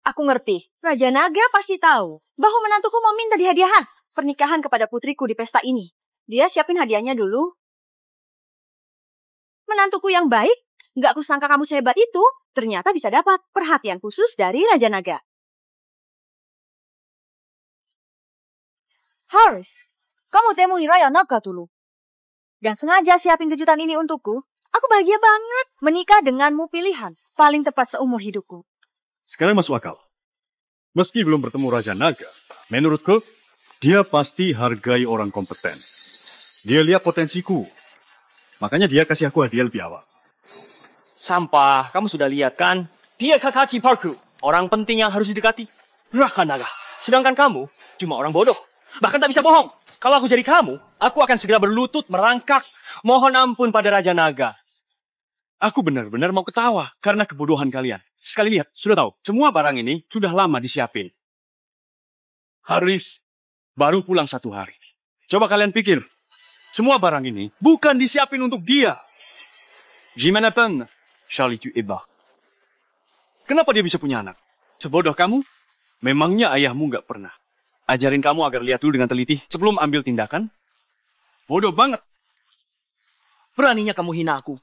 Aku ngerti. Raja Naga pasti tahu bahwa menantuku mau minta dihadiahan pernikahan kepada putriku di pesta ini. Dia siapin hadiahnya dulu. Menantuku yang baik, nggak kusangka kamu sehebat itu. Ternyata bisa dapat perhatian khusus dari Raja Naga. Harris, kamu temui Raya Naga dulu. Dan sengaja siapin kejutan ini untukku. Aku bahagia banget menikah denganmu pilihan. Paling tepat seumur hidupku. Sekarang masuk akal. Meski belum bertemu Raja Naga, menurutku, dia pasti hargai orang kompeten. Dia lihat potensiku. Makanya dia kasih aku hadiah lebih awal. Sampah, kamu sudah lihat kan? Dia kakak iparku. Orang penting yang harus didekati. Raka Naga. Sedangkan kamu cuma orang bodoh. Bahkan tak bisa bohong. Kalau aku jadi kamu, aku akan segera berlutut merangkak. Mohon ampun pada Raja Naga. Aku benar-benar mau ketawa karena kebodohan kalian. Sekali lihat, sudah tahu. Semua barang ini sudah lama disiapin. Haris baru pulang 1 hari. Coba kalian pikir. Semua barang ini bukan disiapin untuk dia. Gimana pun, Charlie tu Eba. Kenapa dia bisa punya anak? Sebodoh kamu? Memangnya ayahmu nggak pernah ajarin kamu agar lihat dulu dengan teliti sebelum ambil tindakan? Bodoh banget. Beraninya kamu hina aku.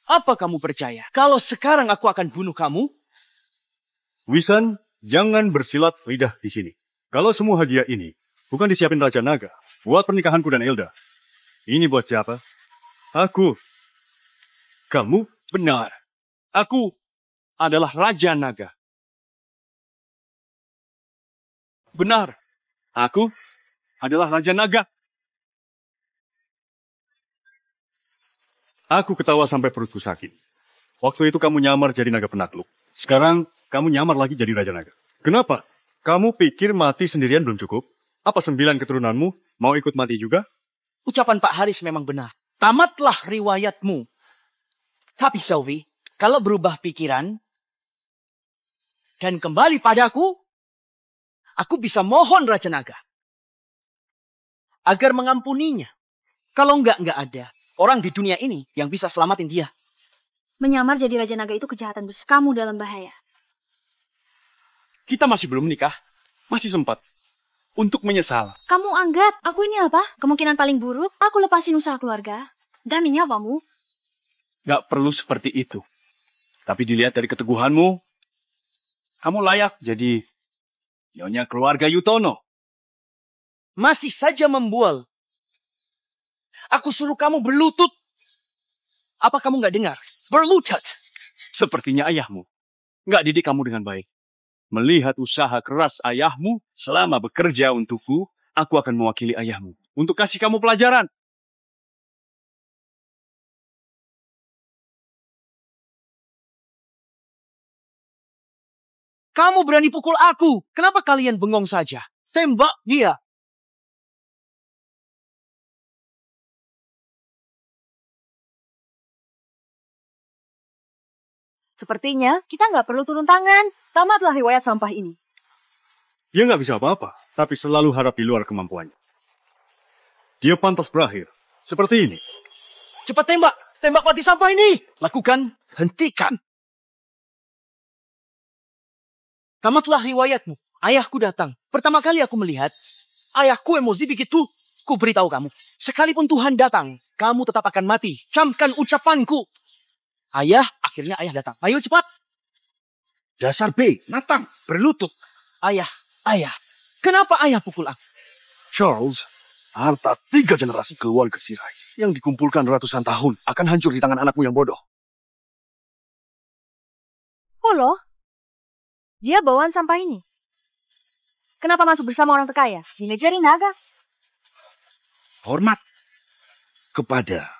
Apa kamu percaya kalau sekarang aku akan bunuh kamu? Wisan, jangan bersilat lidah di sini. Kalau semua hadiah ini bukan disiapin Raja Naga buat pernikahanku dan Elda. Ini buat siapa? Aku. Kamu? Benar. Aku adalah Raja Naga. Benar. Aku adalah Raja Naga. Aku ketawa sampai perutku sakit. Waktu itu kamu nyamar jadi naga penakluk. Sekarang kamu nyamar lagi jadi Raja Naga. Kenapa? Kamu pikir mati sendirian belum cukup? Apa 9 keturunanmu mau ikut mati juga? Ucapan Pak Haris memang benar. Tamatlah riwayatmu. Tapi Selvi, kalau berubah pikiran dan kembali padaku, aku bisa mohon Raja Naga agar mengampuninya. Kalau enggak ada orang di dunia ini yang bisa selamatin dia. Menyamar jadi Raja Naga itu kejahatan besar. Kamu dalam bahaya. Kita masih belum menikah. Masih sempat untuk menyesal. Kamu anggap aku ini apa? Kemungkinan paling buruk, aku lepasin usaha keluarga. Demi nyawamu. Gak perlu seperti itu. Tapi dilihat dari keteguhanmu, kamu layak jadi nyonya keluarga Yutono. Masih saja membual. Aku suruh kamu berlutut. Apa kamu gak dengar? Berlutut. Sepertinya ayahmu gak didik kamu dengan baik. Melihat usaha keras ayahmu selama bekerja untukku, aku akan mewakili ayahmu untuk kasih kamu pelajaran. Kamu berani pukul aku. Kenapa kalian bengong saja? Tembak dia. Sepertinya kita nggak perlu turun tangan. Tamatlah riwayat sampah ini. Dia nggak bisa apa-apa, tapi selalu harap di luar kemampuannya. Dia pantas berakhir seperti ini. Cepat tembak. Tembak mati sampah ini. Lakukan. Hentikan. Tamatlah riwayatmu. Ayahku datang. Pertama kali aku melihat ayahku emosi begitu. Ku beritahu kamu. Sekalipun Tuhan datang, kamu tetap akan mati. Camkan ucapanku. Akhirnya ayah datang. Ayo cepat. Dasar B, Natang, berlutut. Ayah. Kenapa ayah pukul aku? Charles, harta 3 generasi keluarga Sirai yang dikumpulkan ratusan tahun akan hancur di tangan anakmu yang bodoh. Oh loh, dia bawaan sampah ini. Kenapa masuk bersama orang terkaya? Dingejarin naga. Hormat kepada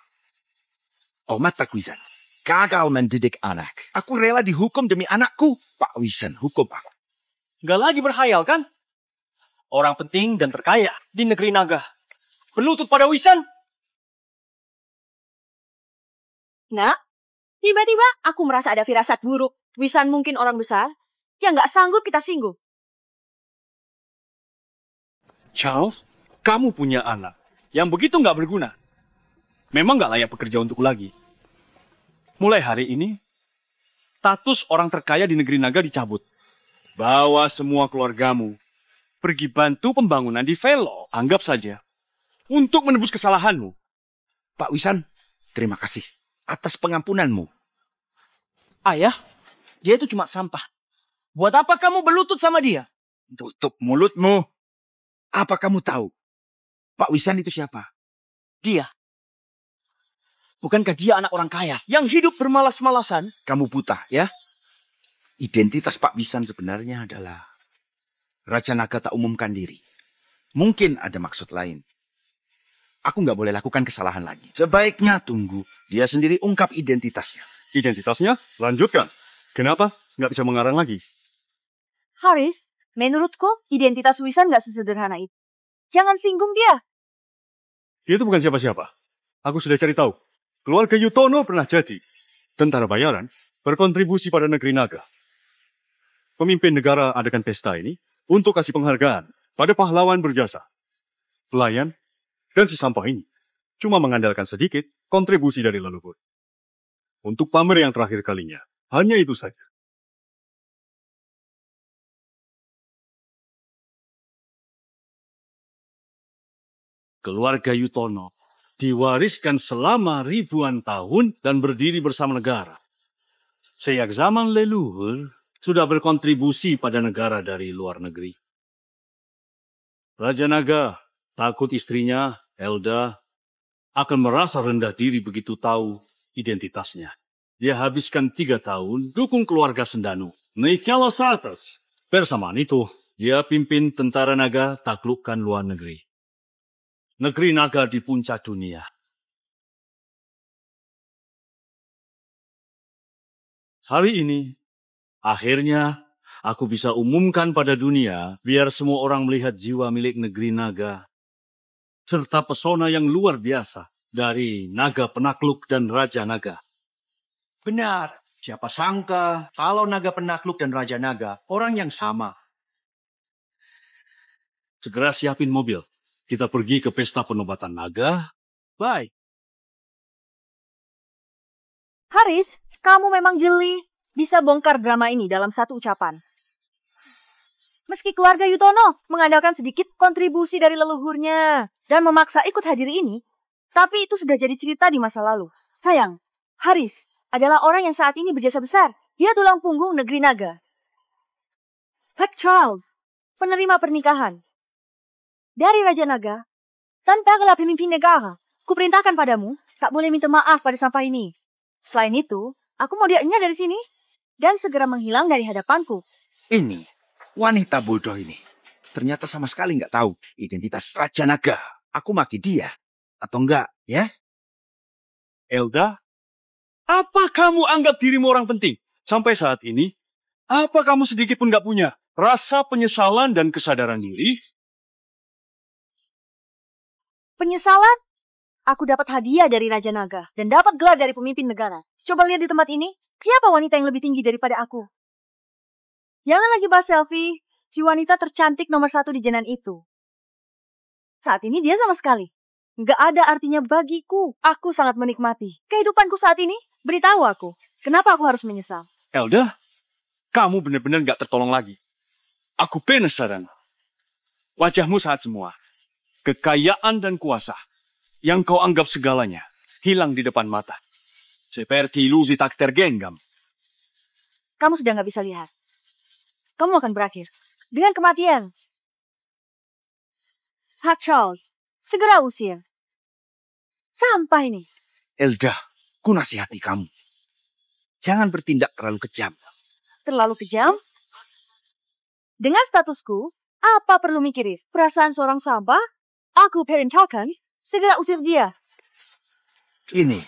Omat Pak Wisan. Gagal mendidik anak. Aku rela dihukum demi anakku. Pak Wisan, hukum aku. Gak lagi berhayal kan? Orang penting dan terkaya di negeri naga. Berlutut pada Wisan. Nah, tiba-tiba aku merasa ada firasat buruk. Wisan mungkin orang besar yang gak sanggup kita singgung. Charles, kamu punya anak yang begitu gak berguna. Memang gak layak bekerja untukku lagi. Mulai hari ini, status orang terkaya di negeri naga dicabut. Bawa semua keluargamu pergi bantu pembangunan di Velo. Anggap saja untuk menebus kesalahanmu. Pak Wisan, terima kasih atas pengampunanmu. Ayah, dia itu cuma sampah. Buat apa kamu berlutut sama dia? Tutup mulutmu. Apa kamu tahu? Pak Wisan itu siapa? Dia. Bukankah dia anak orang kaya yang hidup bermalas-malasan? Kamu buta, ya? Identitas Pak Wisan sebenarnya adalah Raja Naga tak umumkan diri. Mungkin ada maksud lain. Aku nggak boleh lakukan kesalahan lagi. Sebaiknya tunggu dia sendiri ungkap identitasnya. Identitasnya? Lanjutkan. Kenapa nggak bisa mengarang lagi? Haris, menurutku identitas Wisan nggak sesederhana itu. Jangan singgung dia. Dia itu bukan siapa-siapa. Aku sudah cari tahu. Keluarga Yutono pernah jadi tentara bayaran, berkontribusi pada negeri naga. Pemimpin negara adakan pesta ini untuk kasih penghargaan pada pahlawan berjasa. Pelayan dan si sampah ini cuma mengandalkan sedikit kontribusi dari leluhur. Untuk pamer yang terakhir kalinya, hanya itu saja. Keluarga Yutono diwariskan selama ribuan tahun dan berdiri bersama negara. Sejak zaman leluhur, sudah berkontribusi pada negara dari luar negeri. Raja Naga takut istrinya, Elda, akan merasa rendah diri begitu tahu identitasnya. Dia habiskan 3 tahun dukung keluarga Sendanu. Naiknya Los Altos. Bersamaan itu, Dia pimpin tentara naga taklukkan luar negeri. Negeri naga di puncak dunia. Hari ini, akhirnya aku bisa umumkan pada dunia biar semua orang melihat jiwa milik negeri naga. Serta pesona yang luar biasa dari naga penakluk dan raja naga. Benar. Siapa sangka kalau naga penakluk dan raja naga orang yang sama. Segera siapin mobil. Kita pergi ke pesta penobatan naga. Baik. Haris, kamu memang jeli. Bisa bongkar drama ini dalam satu ucapan. Meski keluarga Yutono mengandalkan sedikit kontribusi dari leluhurnya dan memaksa ikut hadir ini, tapi itu sudah jadi cerita di masa lalu. Sayang, Haris adalah orang yang saat ini berjasa besar. Dia tulang punggung negeri naga. Black Charles, penerima pernikahan dari Raja Naga, tanpa gelar pemimpin negara. Kuperintahkan padamu, tak boleh minta maaf pada sampah ini. Selain itu, aku mau dia enyah dari sini dan segera menghilang dari hadapanku. Ini, wanita bodoh ini. Ternyata sama sekali nggak tahu identitas Raja Naga. Aku maki dia. Atau enggak, ya? Elda, apa kamu anggap dirimu orang penting? Sampai saat ini, apa kamu sedikit pun nggak punya rasa penyesalan dan kesadaran diri? Penyesalan? Aku dapat hadiah dari Raja Naga dan dapat gelar dari pemimpin negara. Coba lihat di tempat ini, siapa wanita yang lebih tinggi daripada aku? Jangan lagi bahas selfie, si wanita tercantik nomor 1 di Jenan itu. Saat ini dia sama sekali nggak ada artinya bagiku. Aku sangat menikmati kehidupanku saat ini. Beritahu aku, kenapa aku harus menyesal? Elda, kamu benar-benar nggak tertolong lagi. Aku penasaran. Wajahmu saat semua. Kekayaan dan kuasa yang kau anggap segalanya hilang di depan mata. Seperti ilusi tak tergenggam. Kamu sudah nggak bisa lihat. Kamu akan berakhir dengan kematian. Hak Charles, segera usir. Sampah ini. Elda, ku nasihati kamu. Jangan bertindak terlalu kejam. Terlalu kejam? Dengan statusku, apa perlu mikirin perasaan seorang sampah? Aku parentalkan, segera usir dia. Ini.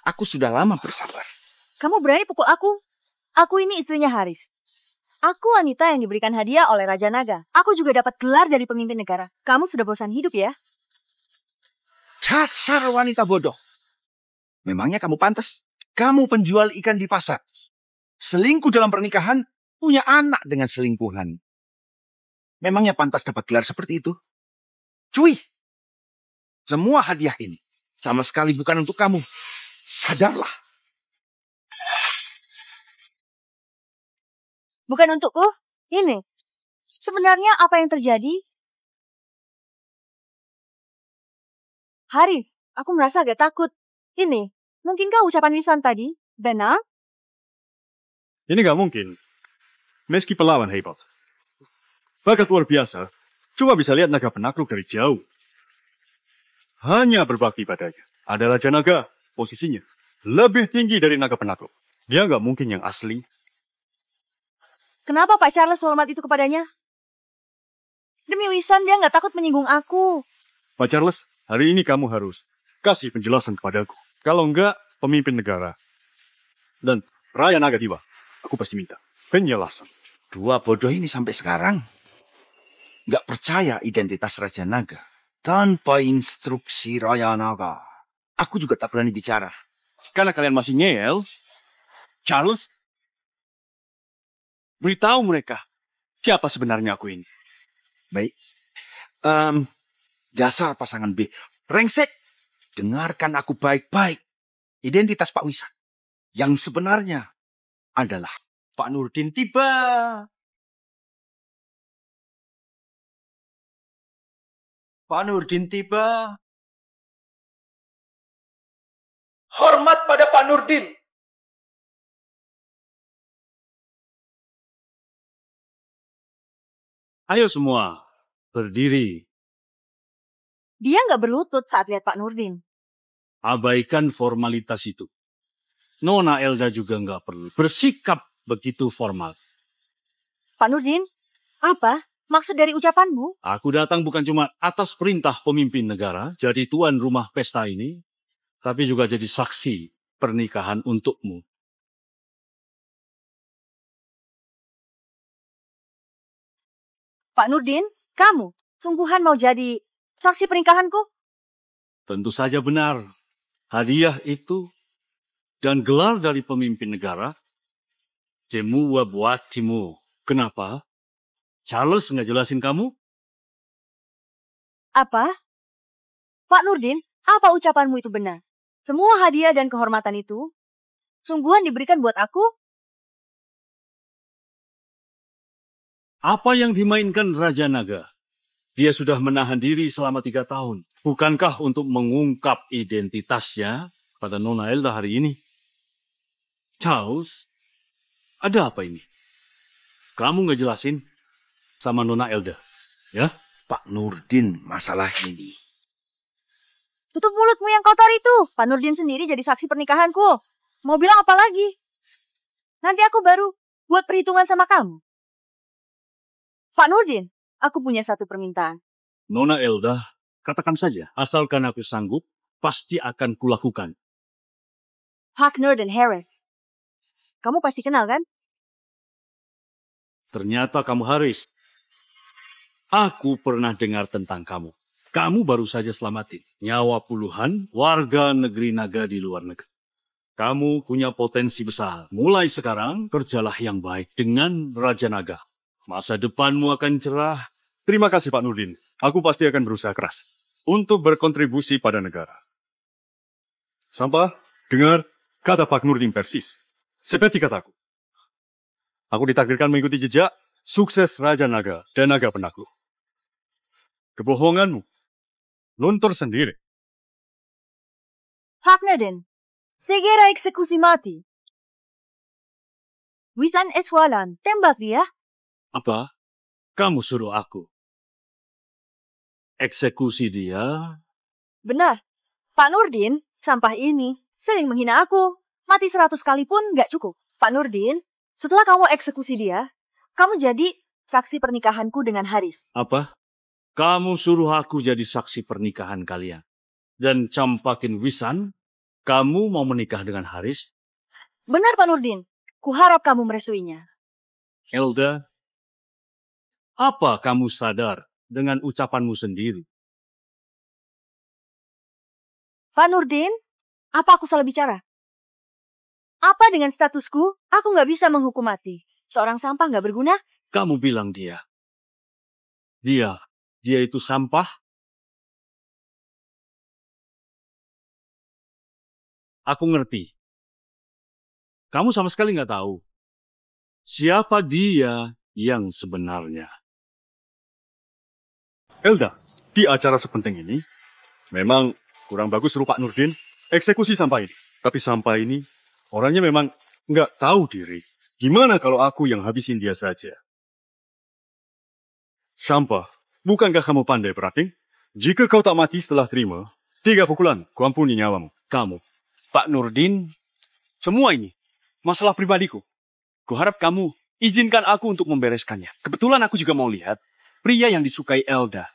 Aku sudah lama bersabar. Kamu berani pukul aku? Aku ini istrinya Haris. Aku wanita yang diberikan hadiah oleh Raja Naga. Aku juga dapat gelar dari pemimpin negara. Kamu sudah bosan hidup ya? Dasar wanita bodoh. Memangnya kamu pantas? Kamu penjual ikan di pasar. Selingkuh dalam pernikahan, punya anak dengan selingkuhan. Memangnya pantas dapat gelar seperti itu? Cuy, semua hadiah ini sama sekali bukan untuk kamu. Sadarlah. Bukan untukku? Ini. Sebenarnya apa yang terjadi? Haris, aku merasa agak takut. Ini, mungkinkah ucapan Wisan tadi benar? Ini nggak mungkin. Meski pelawan hebat. Bakat luar biasa. Coba bisa lihat naga penakluk dari jauh. Hanya berbakti padanya. Ada Raja Naga. Posisinya lebih tinggi dari naga penakluk. Dia nggak mungkin yang asli. Kenapa Pak Charles hormat itu kepadanya? Demi Wisan dia nggak takut menyinggung aku. Pak Charles, hari ini kamu harus kasih penjelasan kepadaku. Kalau enggak, pemimpin negara dan Raya Naga tiba. Aku pasti minta penjelasan. Dua bodoh ini sampai sekarang nggak percaya identitas Raja Naga. Tanpa instruksi Raya Naga, aku juga tak berani bicara. Karena kalian masih ngeyel, Charles, beritahu mereka siapa sebenarnya aku ini. Baik. Dasar pasangan B. Rengsek. Dengarkan aku baik-baik. Identitas Pak Wisan yang sebenarnya adalah Pak Nurdin tiba. Pak Nurdin tiba. Hormat pada Pak Nurdin. Ayo semua, berdiri. Dia nggak berlutut saat lihat Pak Nurdin. Abaikan formalitas itu. Nona Elda juga nggak perlu bersikap begitu formal. Pak Nurdin, apa maksud dari ucapanmu? Aku datang bukan cuma atas perintah pemimpin negara, jadi tuan rumah pesta ini, tapi juga jadi saksi pernikahan untukmu. Pak Nurdin, kamu sungguhan mau jadi saksi pernikahanku? Tentu saja benar. Hadiah itu dan gelar dari pemimpin negara, semua buatimu. Kenapa? Charles nggak jelasin kamu? Apa? Pak Nurdin, apa ucapanmu itu benar? Semua hadiah dan kehormatan itu sungguhan diberikan buat aku? Apa yang dimainkan Raja Naga? Dia sudah menahan diri selama 3 tahun. Bukankah untuk mengungkap identitasnya pada Nona Elda hari ini? Charles, ada apa ini? Kamu nggak jelasin sama Nona Elda, ya? Pak Nurdin, masalah ini. Tutup mulutmu yang kotor itu. Pak Nurdin sendiri jadi saksi pernikahanku. Mau bilang apa lagi? Nanti aku baru buat perhitungan sama kamu. Pak Nurdin, aku punya satu permintaan. Nona Elda, katakan saja. Asalkan aku sanggup, pasti akan kulakukan. Hackner dan Harris. Kamu pasti kenal, kan? Ternyata kamu Haris. Aku pernah dengar tentang kamu. Kamu baru saja selamatin nyawa puluhan warga negeri naga di luar negeri. Kamu punya potensi besar. Mulai sekarang, kerjalah yang baik dengan Raja Naga. Masa depanmu akan cerah. Terima kasih Pak Nurdin. Aku pasti akan berusaha keras untuk berkontribusi pada negara. Sampah, dengar kata Pak Nurdin persis. Seperti kataku. Aku ditakdirkan mengikuti jejak sukses Raja Naga dan Naga Penakluk. Kebohonganmu luntur sendiri. Haknaden, segera eksekusi mati. Wisan Eswalan, tembak dia. Apa? Kamu suruh aku eksekusi dia? Benar. Pak Nurdin, sampah ini sering menghina aku. Mati 100 kali pun nggak cukup. Pak Nurdin, setelah kamu eksekusi dia, kamu jadi saksi pernikahanku dengan Haris. Apa? Kamu suruh aku jadi saksi pernikahan kalian. Dan campakin Wisan, kamu mau menikah dengan Haris? Benar Pak Nurdin. Kuharap kamu merestuinya. Elda, apa kamu sadar dengan ucapanmu sendiri? Pak Nurdin, apa aku salah bicara? Apa dengan statusku, aku nggak bisa menghukum mati. Seorang sampah nggak berguna? Kamu bilang dia itu sampah? Aku ngerti. Kamu sama sekali nggak tahu siapa dia yang sebenarnya. Elda, di acara sepenting ini, memang kurang bagus suruh Pak Nurdin eksekusi sampah ini. Tapi sampah ini, orangnya memang nggak tahu diri. Gimana kalau aku yang habisin dia saja? Sampah, bukankah kamu pandai berating? Jika kau tak mati setelah terima 3 pukulan, kuampuni nyawamu. Kamu, Pak Nurdin, semua ini masalah pribadiku. Kuharap kamu izinkan aku untuk membereskannya. Kebetulan aku juga mau lihat pria yang disukai Elda,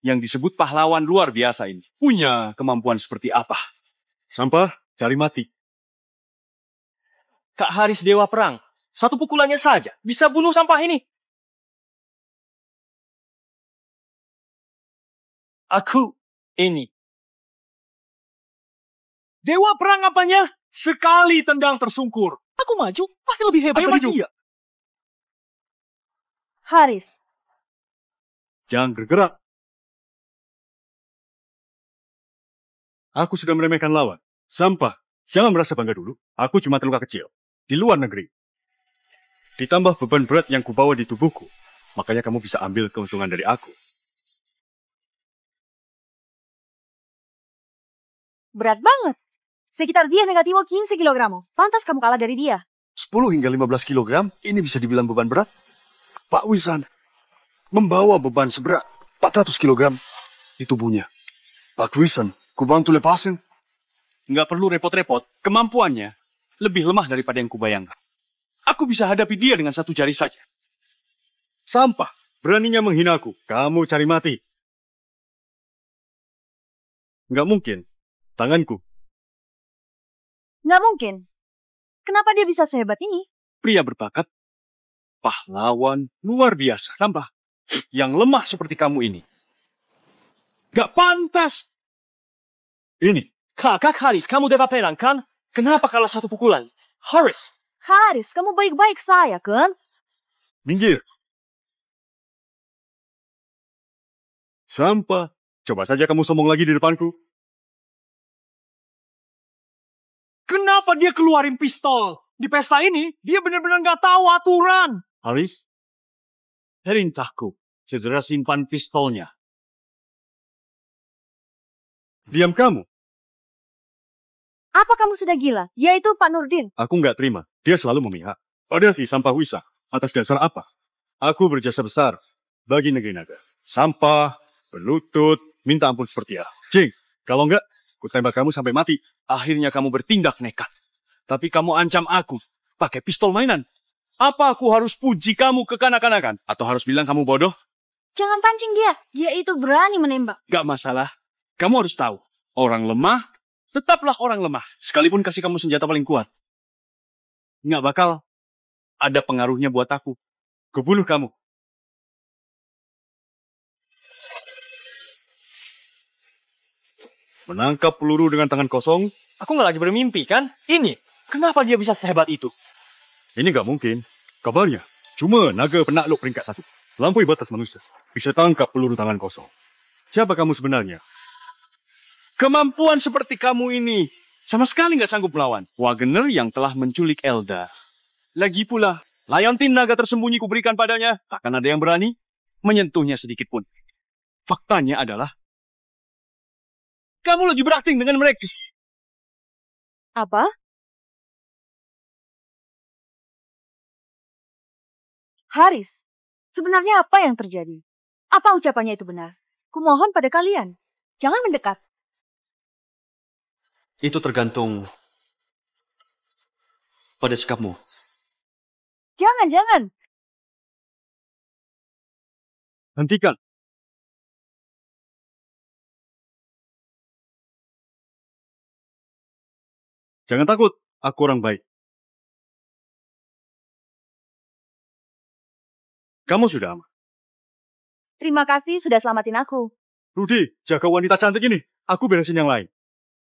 yang disebut pahlawan luar biasa ini, punya kemampuan seperti apa. Sampah, cari mati. Kak Haris Dewa Perang, 1 pukulannya saja bisa bunuh sampah ini. Aku ini. Dewa Perang apanya? Sekali tendang tersungkur. Aku maju, pasti lebih hebat dari dia. Haris. Jangan bergerak. Aku sudah meremehkan lawan. Sampah, jangan merasa bangga dulu. Aku cuma terluka kecil. Di luar negeri. Ditambah beban berat yang kubawa di tubuhku. Makanya kamu bisa ambil keuntungan dari aku. Berat banget. Sekitar dia negativo 15 kilogramo. Pantas kamu kalah dari dia. 10 hingga 15 kilogram, ini bisa dibilang beban berat. Pak Wisan membawa beban seberat 400 kilogram di tubuhnya. Pak Wisan, ku bantu lepasin. Nggak perlu repot-repot. Kemampuannya lebih lemah daripada yang kubayangkan. Aku bisa hadapi dia dengan satu jari saja. Sampah. Beraninya menghina aku. Kamu cari mati. Nggak mungkin. Tanganku. Nggak mungkin. Kenapa dia bisa sehebat ini? Pria berbakat, pahlawan, luar biasa. Sampah. Yang lemah seperti kamu ini. Gak pantas. Ini. Kakak Haris, kamu Dewa Perang kan? Kenapa kalah satu pukulan? Haris. Haris, kamu baik-baik saya, kan? Minggir. Sampah. Coba saja kamu sombong lagi di depanku. Kenapa dia keluarin pistol? Di pesta ini, dia benar-benar nggak tahu aturan. Haris, perintahku, segera simpan pistolnya. Diam kamu. Apa kamu sudah gila? Yaitu Pak Nurdin. Aku nggak terima. Dia selalu memihak. Pada si Sampah Wisa. Atas dasar apa? Aku berjasa besar bagi negeri naga. Sampah, berlutut, minta ampun seperti ya. Cing, kalau enggak, ku tembak kamu sampai mati. Akhirnya kamu bertindak nekat. Tapi kamu ancam aku pakai pistol mainan. Apa aku harus puji kamu kekanak-kanakan? Atau harus bilang kamu bodoh? Jangan pancing dia. Dia itu berani menembak. Gak masalah. Kamu harus tahu. Orang lemah, tetaplah orang lemah. Sekalipun kasih kamu senjata paling kuat. Nggak bakal ada pengaruhnya buat aku. Kubunuh kamu. Menangkap peluru dengan tangan kosong. Aku nggak lagi bermimpi, kan? Ini. Kenapa dia bisa sehebat itu? Ini nggak mungkin. Kabarnya, cuma naga penakluk peringkat 1. Lampaui batas manusia. Bisa tangkap peluru tangan kosong. Siapa kamu sebenarnya? Kemampuan seperti kamu ini sama sekali nggak sanggup melawan Wagner yang telah menculik Elda. Lagi pula, Leontin naga tersembunyi kuberikan padanya. Takkan ada yang berani menyentuhnya sedikit pun. Faktanya adalah, kamu lagi berakting dengan mereka. Apa? Haris, sebenarnya apa yang terjadi? Apa ucapannya itu benar? Kumohon pada kalian, jangan mendekat. Itu tergantung pada sikapmu. Jangan. Hentikan. Jangan takut, aku orang baik. Kamu sudah aman. Terima kasih sudah selamatin aku. Rudi, jaga wanita cantik ini. Aku beresin yang lain.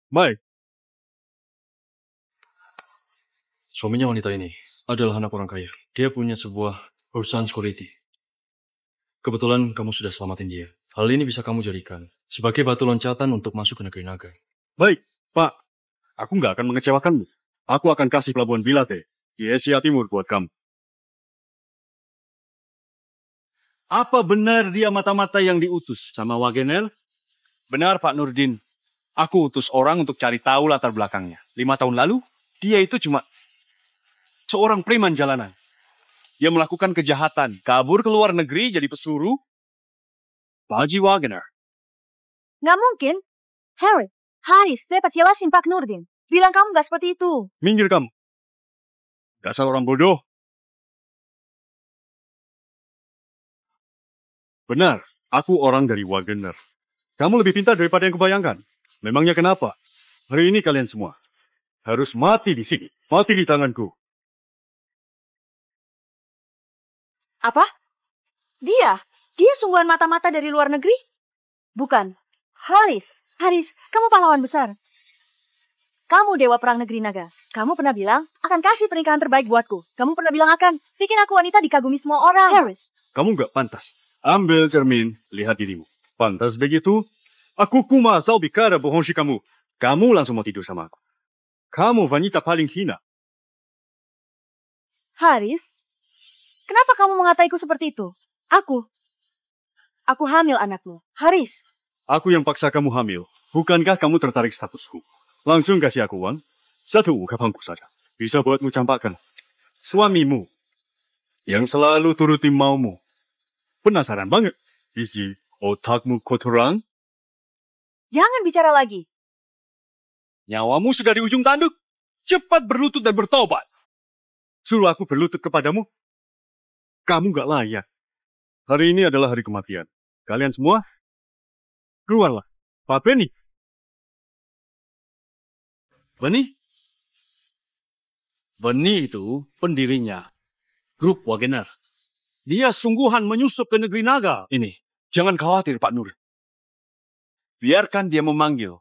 Baik. Suaminya wanita ini adalah anak orang kaya. Dia punya sebuah perusahaan security. Kebetulan kamu sudah selamatin dia. Hal ini bisa kamu jadikan sebagai batu loncatan untuk masuk ke negeri naga. Baik, Pak. Aku nggak akan mengecewakanmu. Aku akan kasih pelabuhan Bilate di Asia Timur buat kamu. Apa benar dia mata-mata yang diutus sama Wagener? Benar, Pak Nurdin. Aku utus orang untuk cari tahu latar belakangnya. 5 tahun lalu, dia itu cuma seorang preman jalanan. Dia melakukan kejahatan, kabur ke luar negeri jadi pesuruh Pak Wagener. Nggak mungkin. Haris, saya jelasin Pak Nurdin. Bilang kamu nggak seperti itu. Minggir kamu. Dasar orang bodoh. Benar, aku orang dari Wagener. Kamu lebih pintar daripada yang kubayangkan. Memangnya kenapa? Hari ini kalian semua harus mati di sini. Mati di tanganku. Apa? Dia sungguhan mata-mata dari luar negeri? Bukan. Haris, kamu pahlawan besar. Kamu dewa perang negeri naga. Kamu pernah bilang akan kasih pernikahan terbaik buatku. Kamu pernah bilang akan bikin aku wanita dikagumi semua orang. Haris. Kamu gak pantas. Ambil cermin, lihat dirimu. Pantas begitu? Aku kumasau bicara bohong si kamu. Kamu langsung mau tidur sama aku. Kamu wanita paling hina. Haris, kenapa kamu mengataiku seperti itu? Aku hamil anakmu. Haris. Aku yang paksa kamu hamil. Bukankah kamu tertarik statusku? Langsung kasih aku uang. 1 ungkapanku saja. Bisa buatmu campakkan. Suamimu. Yang selalu turuti maumu. Penasaran banget. Isi otakmu kotoran? Jangan bicara lagi. Nyawamu sudah di ujung tanduk. cepat berlutut dan bertobat. Suruh aku berlutut kepadamu? Kamu gak layak. Hari ini adalah hari kematian. Kalian semua, keluarlah. Pak Benny. Benny? Benny itu pendirinya grup Wagener. Dia sungguhan menyusup ke negeri naga ini. Jangan khawatir, Pak Nur. Biarkan dia memanggil.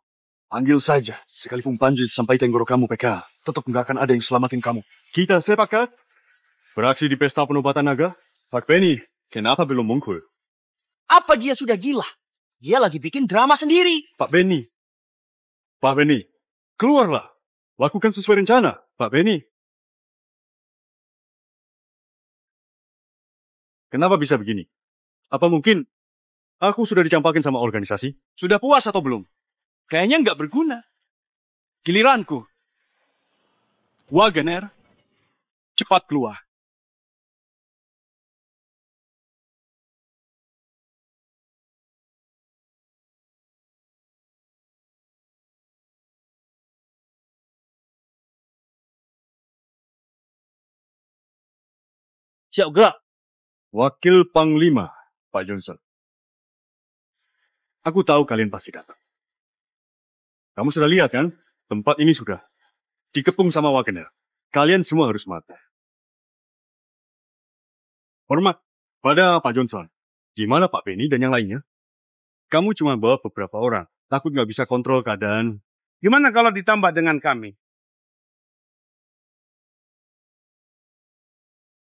Panggil saja. Sekalipun Panji sampai tenggorokanmu PK, tetap nggak akan ada yang selamatin kamu. Kita sepakat beraksi di pesta penobatan naga. Pak Benny, kenapa belum muncul? Apa dia sudah gila? Dia lagi bikin drama sendiri. Pak Benny, keluarlah. Lakukan sesuai rencana, Pak Benny. Kenapa bisa begini? Apa mungkin aku sudah dicampakin sama organisasi? Sudah puas atau belum? Kayaknya nggak berguna. Giliranku. Wagener, cepat keluar. Siap gerak. Wakil Panglima, Pak Johnson. Aku tahu kalian pasti datang. Kamu sudah lihat kan? Tempat ini sudah dikepung sama Wagener. Kalian semua harus mati. Hormat pada Pak Johnson. Gimana Pak Benny dan yang lainnya? Kamu cuma bawa beberapa orang. Takut nggak bisa kontrol keadaan. Gimana kalau ditambah dengan kami?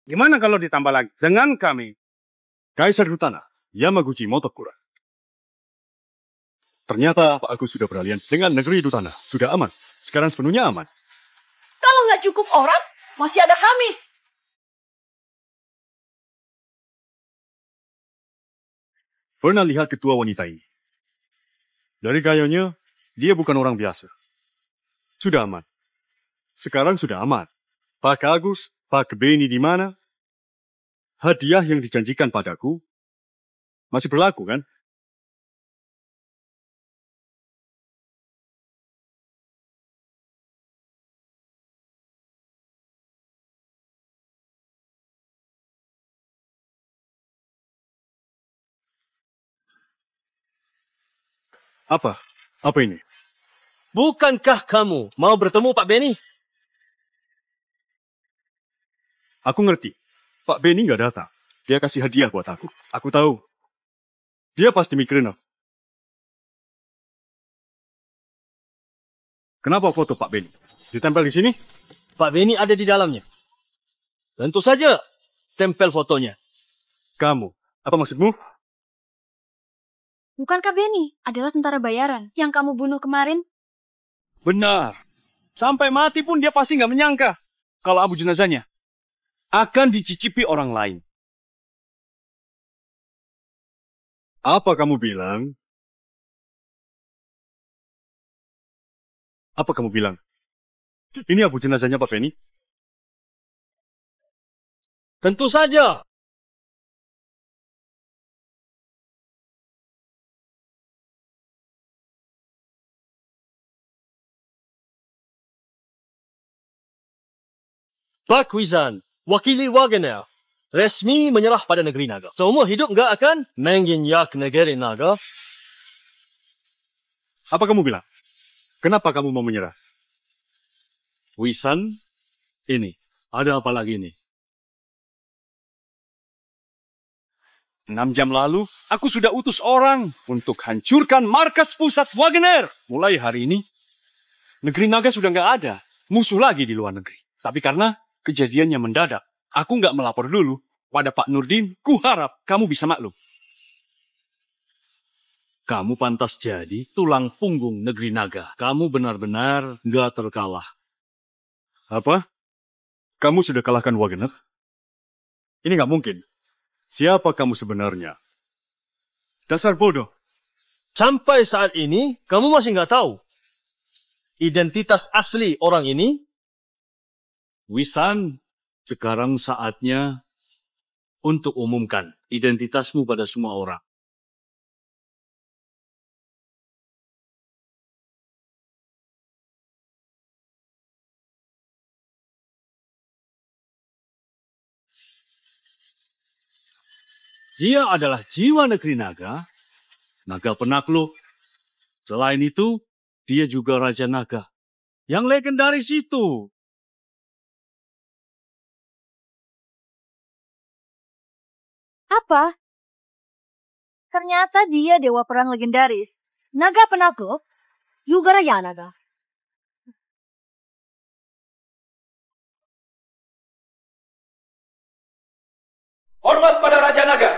Gimana kalau ditambah lagi dengan kami? Kaisar Rutana, Yamaguchi Motokura. Ternyata Pak Agus sudah beraliansi dengan negeri Rutana. Sudah aman. Sekarang sepenuhnya aman. Kalau nggak cukup orang, masih ada kami. Pernah lihat ketua wanita ini? Dari gayanya, dia bukan orang biasa. Sudah aman. Sekarang sudah aman. Pak Agus, Pak Benny di mana? Hadiah yang dijanjikan padaku masih berlaku kan? Apa? Apa ini? Bukankah kamu mau bertemu Pak Benny? Aku ngerti. Pak Benny nggak datang. Dia kasih hadiah buat aku. Aku tahu. Dia pasti mikirin aku. Kenapa foto Pak Benny ditempel di sini? Pak Benny ada di dalamnya. Tentu saja tempel fotonya. Kamu, apa maksudmu? Bukankah Benny adalah tentara bayaran yang kamu bunuh kemarin? Benar. Sampai mati pun dia pasti nggak menyangka kalau abu jenazahnya akan dicicipi orang lain. Apa kamu bilang? Apa kamu bilang? Ini abu jenazahnya Pak Benny? Tentu saja. Pak Wizan, wakili Wagener, resmi menyerah pada negeri naga. Seumur hidup nggak akan menginjak negeri naga. Apa kamu bilang? Kenapa kamu mau menyerah? Wisan, ini, ada apa lagi nih? 6 jam lalu, aku sudah utus orang untuk hancurkan markas pusat Wagener. Mulai hari ini, negeri naga sudah nggak ada. Musuh lagi di luar negeri. Tapi karena kejadiannya mendadak, aku nggak melapor dulu pada Pak Nurdin. Kuharap kamu bisa maklum. Kamu pantas jadi tulang punggung negeri naga. Kamu benar-benar nggak terkalah. Apa? Kamu sudah kalahkan Wagener? Ini nggak mungkin. Siapa kamu sebenarnya? Dasar bodoh. Sampai saat ini, kamu masih nggak tahu identitas asli orang ini? Wisan, sekarang saatnya untuk umumkan identitasmu pada semua orang. Dia adalah jiwa negeri naga, naga penakluk. Selain itu, dia juga Raja Naga yang legendaris itu. Apa? Ternyata dia dewa perang legendaris. Naga penakluk, juga Raja Naga. Hormat pada Raja Naga.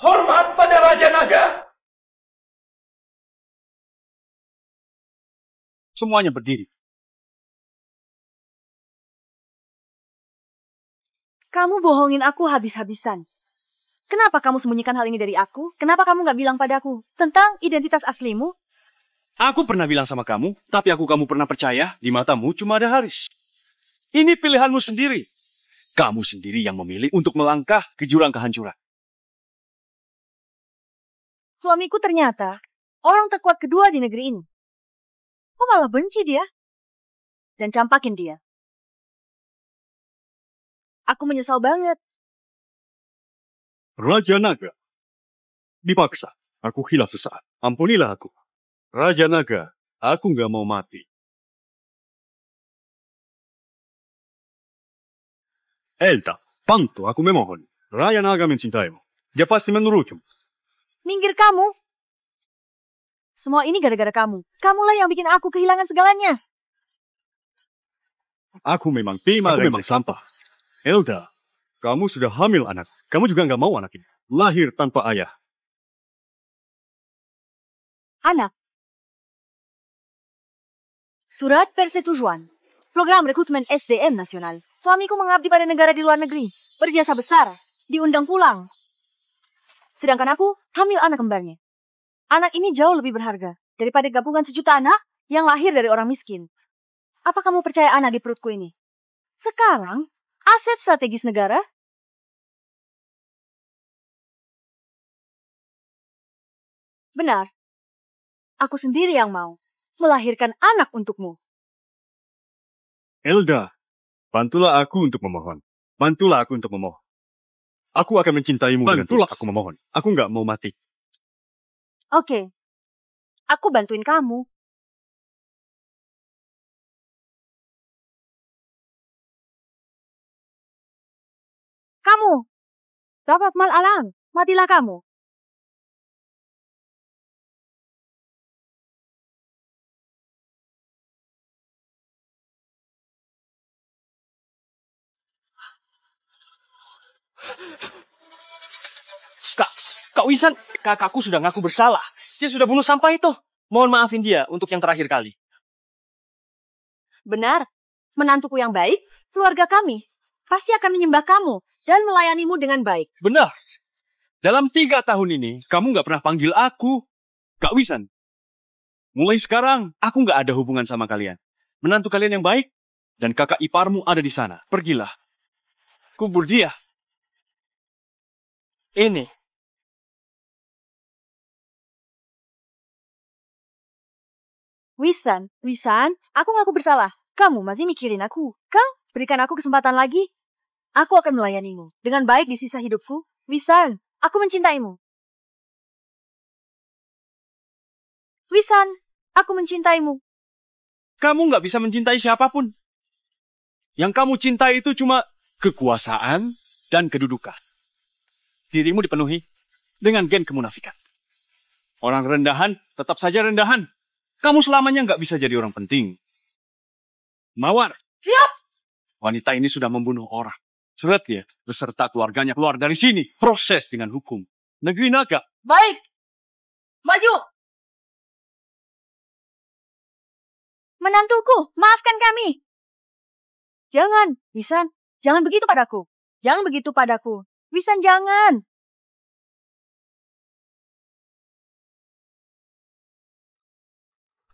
Hormat pada Raja Naga. Semuanya berdiri. Kamu bohongin aku habis-habisan. Kenapa kamu sembunyikan hal ini dari aku? Kenapa kamu gak bilang padaku tentang identitas aslimu? Aku pernah bilang sama kamu, tapi kamu pernah percaya di matamu cuma ada Haris. Ini pilihanmu sendiri. Kamu sendiri yang memilih untuk melangkah ke jurang kehancuran. Suamiku ternyata orang terkuat kedua di negeri ini. Kok malah benci dia? Dan campakin dia. Aku menyesal banget. Raja Naga. Dipaksa. Aku hilaf sesaat. Ampunilah aku. Raja Naga, aku nggak mau mati. Elta, Panto, aku memohon. Raja Naga mencintaimu. Dia pasti menurutmu. Minggir kamu. Semua ini gara-gara kamu. Kamulah yang bikin aku kehilangan segalanya. Aku memang sampah. Elda, kamu sudah hamil anak. Kamu juga nggak mau anak ini. Lahir tanpa ayah. Anak. Surat persetujuan. Program rekrutmen SDM nasional. Suamiku mengabdi pada negara di luar negeri. Berjasa besar. Diundang pulang. Sedangkan aku hamil anak kembarnya. Anak ini jauh lebih berharga daripada gabungan sejuta anak yang lahir dari orang miskin. Apa kamu percaya anak di perutku ini? Sekarang, aset strategis negara? Benar. Aku sendiri yang mau melahirkan anak untukmu. Elda, bantulah aku untuk memohon. Bantulah aku untuk memohon. Aku akan mencintaimu dengan tulus. Aku memohon. Aku nggak mau mati. Oke. Aku bantuin kamu. Kamu. Dapat mal alam. Matilah kamu. Kak Wisan, kakakku sudah ngaku bersalah. Dia sudah bunuh sampah itu. Mohon maafin dia untuk yang terakhir kali. Benar. Menantuku yang baik, keluarga kami pasti akan menyembah kamu dan melayanimu dengan baik. Benar. Dalam 3 tahun ini, kamu nggak pernah panggil aku. Kak Wisan, mulai sekarang, aku nggak ada hubungan sama kalian. Menantu kalian yang baik, dan kakak iparmu ada di sana. Pergilah. Kubur dia. Ini. Wisan, aku ngaku bersalah. Kamu masih mikirin aku. Kang, berikan aku kesempatan lagi. Aku akan melayanimu dengan baik di sisa hidupku. Wisan, aku mencintaimu. Wisan, aku mencintaimu. Kamu nggak bisa mencintai siapapun. Yang kamu cintai itu cuma kekuasaan dan kedudukan. Dirimu dipenuhi dengan gen kemunafikan. Orang rendahan tetap saja rendahan. Kamu selamanya nggak bisa jadi orang penting. Mawar. Siap. Wanita ini sudah membunuh orang. Seret dia beserta keluarganya keluar dari sini. Proses dengan hukum. Negeri naga. Baik. Maju. Menantuku, maafkan kami. Jangan, Wisan. Jangan begitu padaku. Jangan begitu padaku. Wisan, jangan.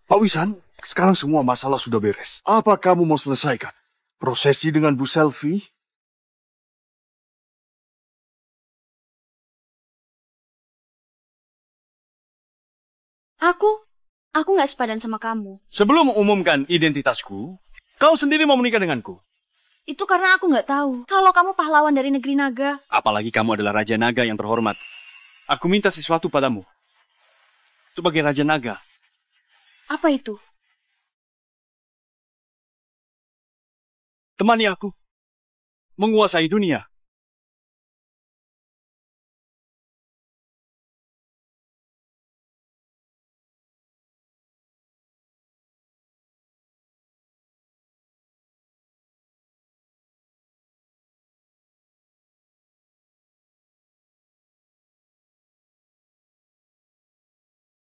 Pak Wisan, sekarang semua masalah sudah beres. Apa kamu mau selesaikan? Prosesi dengan Bu Selfie? Aku nggak sepadan sama kamu. Sebelum mengumumkan identitasku, kau sendiri mau menikah denganku. Itu karena aku nggak tahu kalau kamu pahlawan dari negeri naga. Apalagi kamu adalah Raja Naga yang terhormat. Aku minta sesuatu padamu. Sebagai Raja Naga. Apa itu? Temani aku. Menguasai dunia.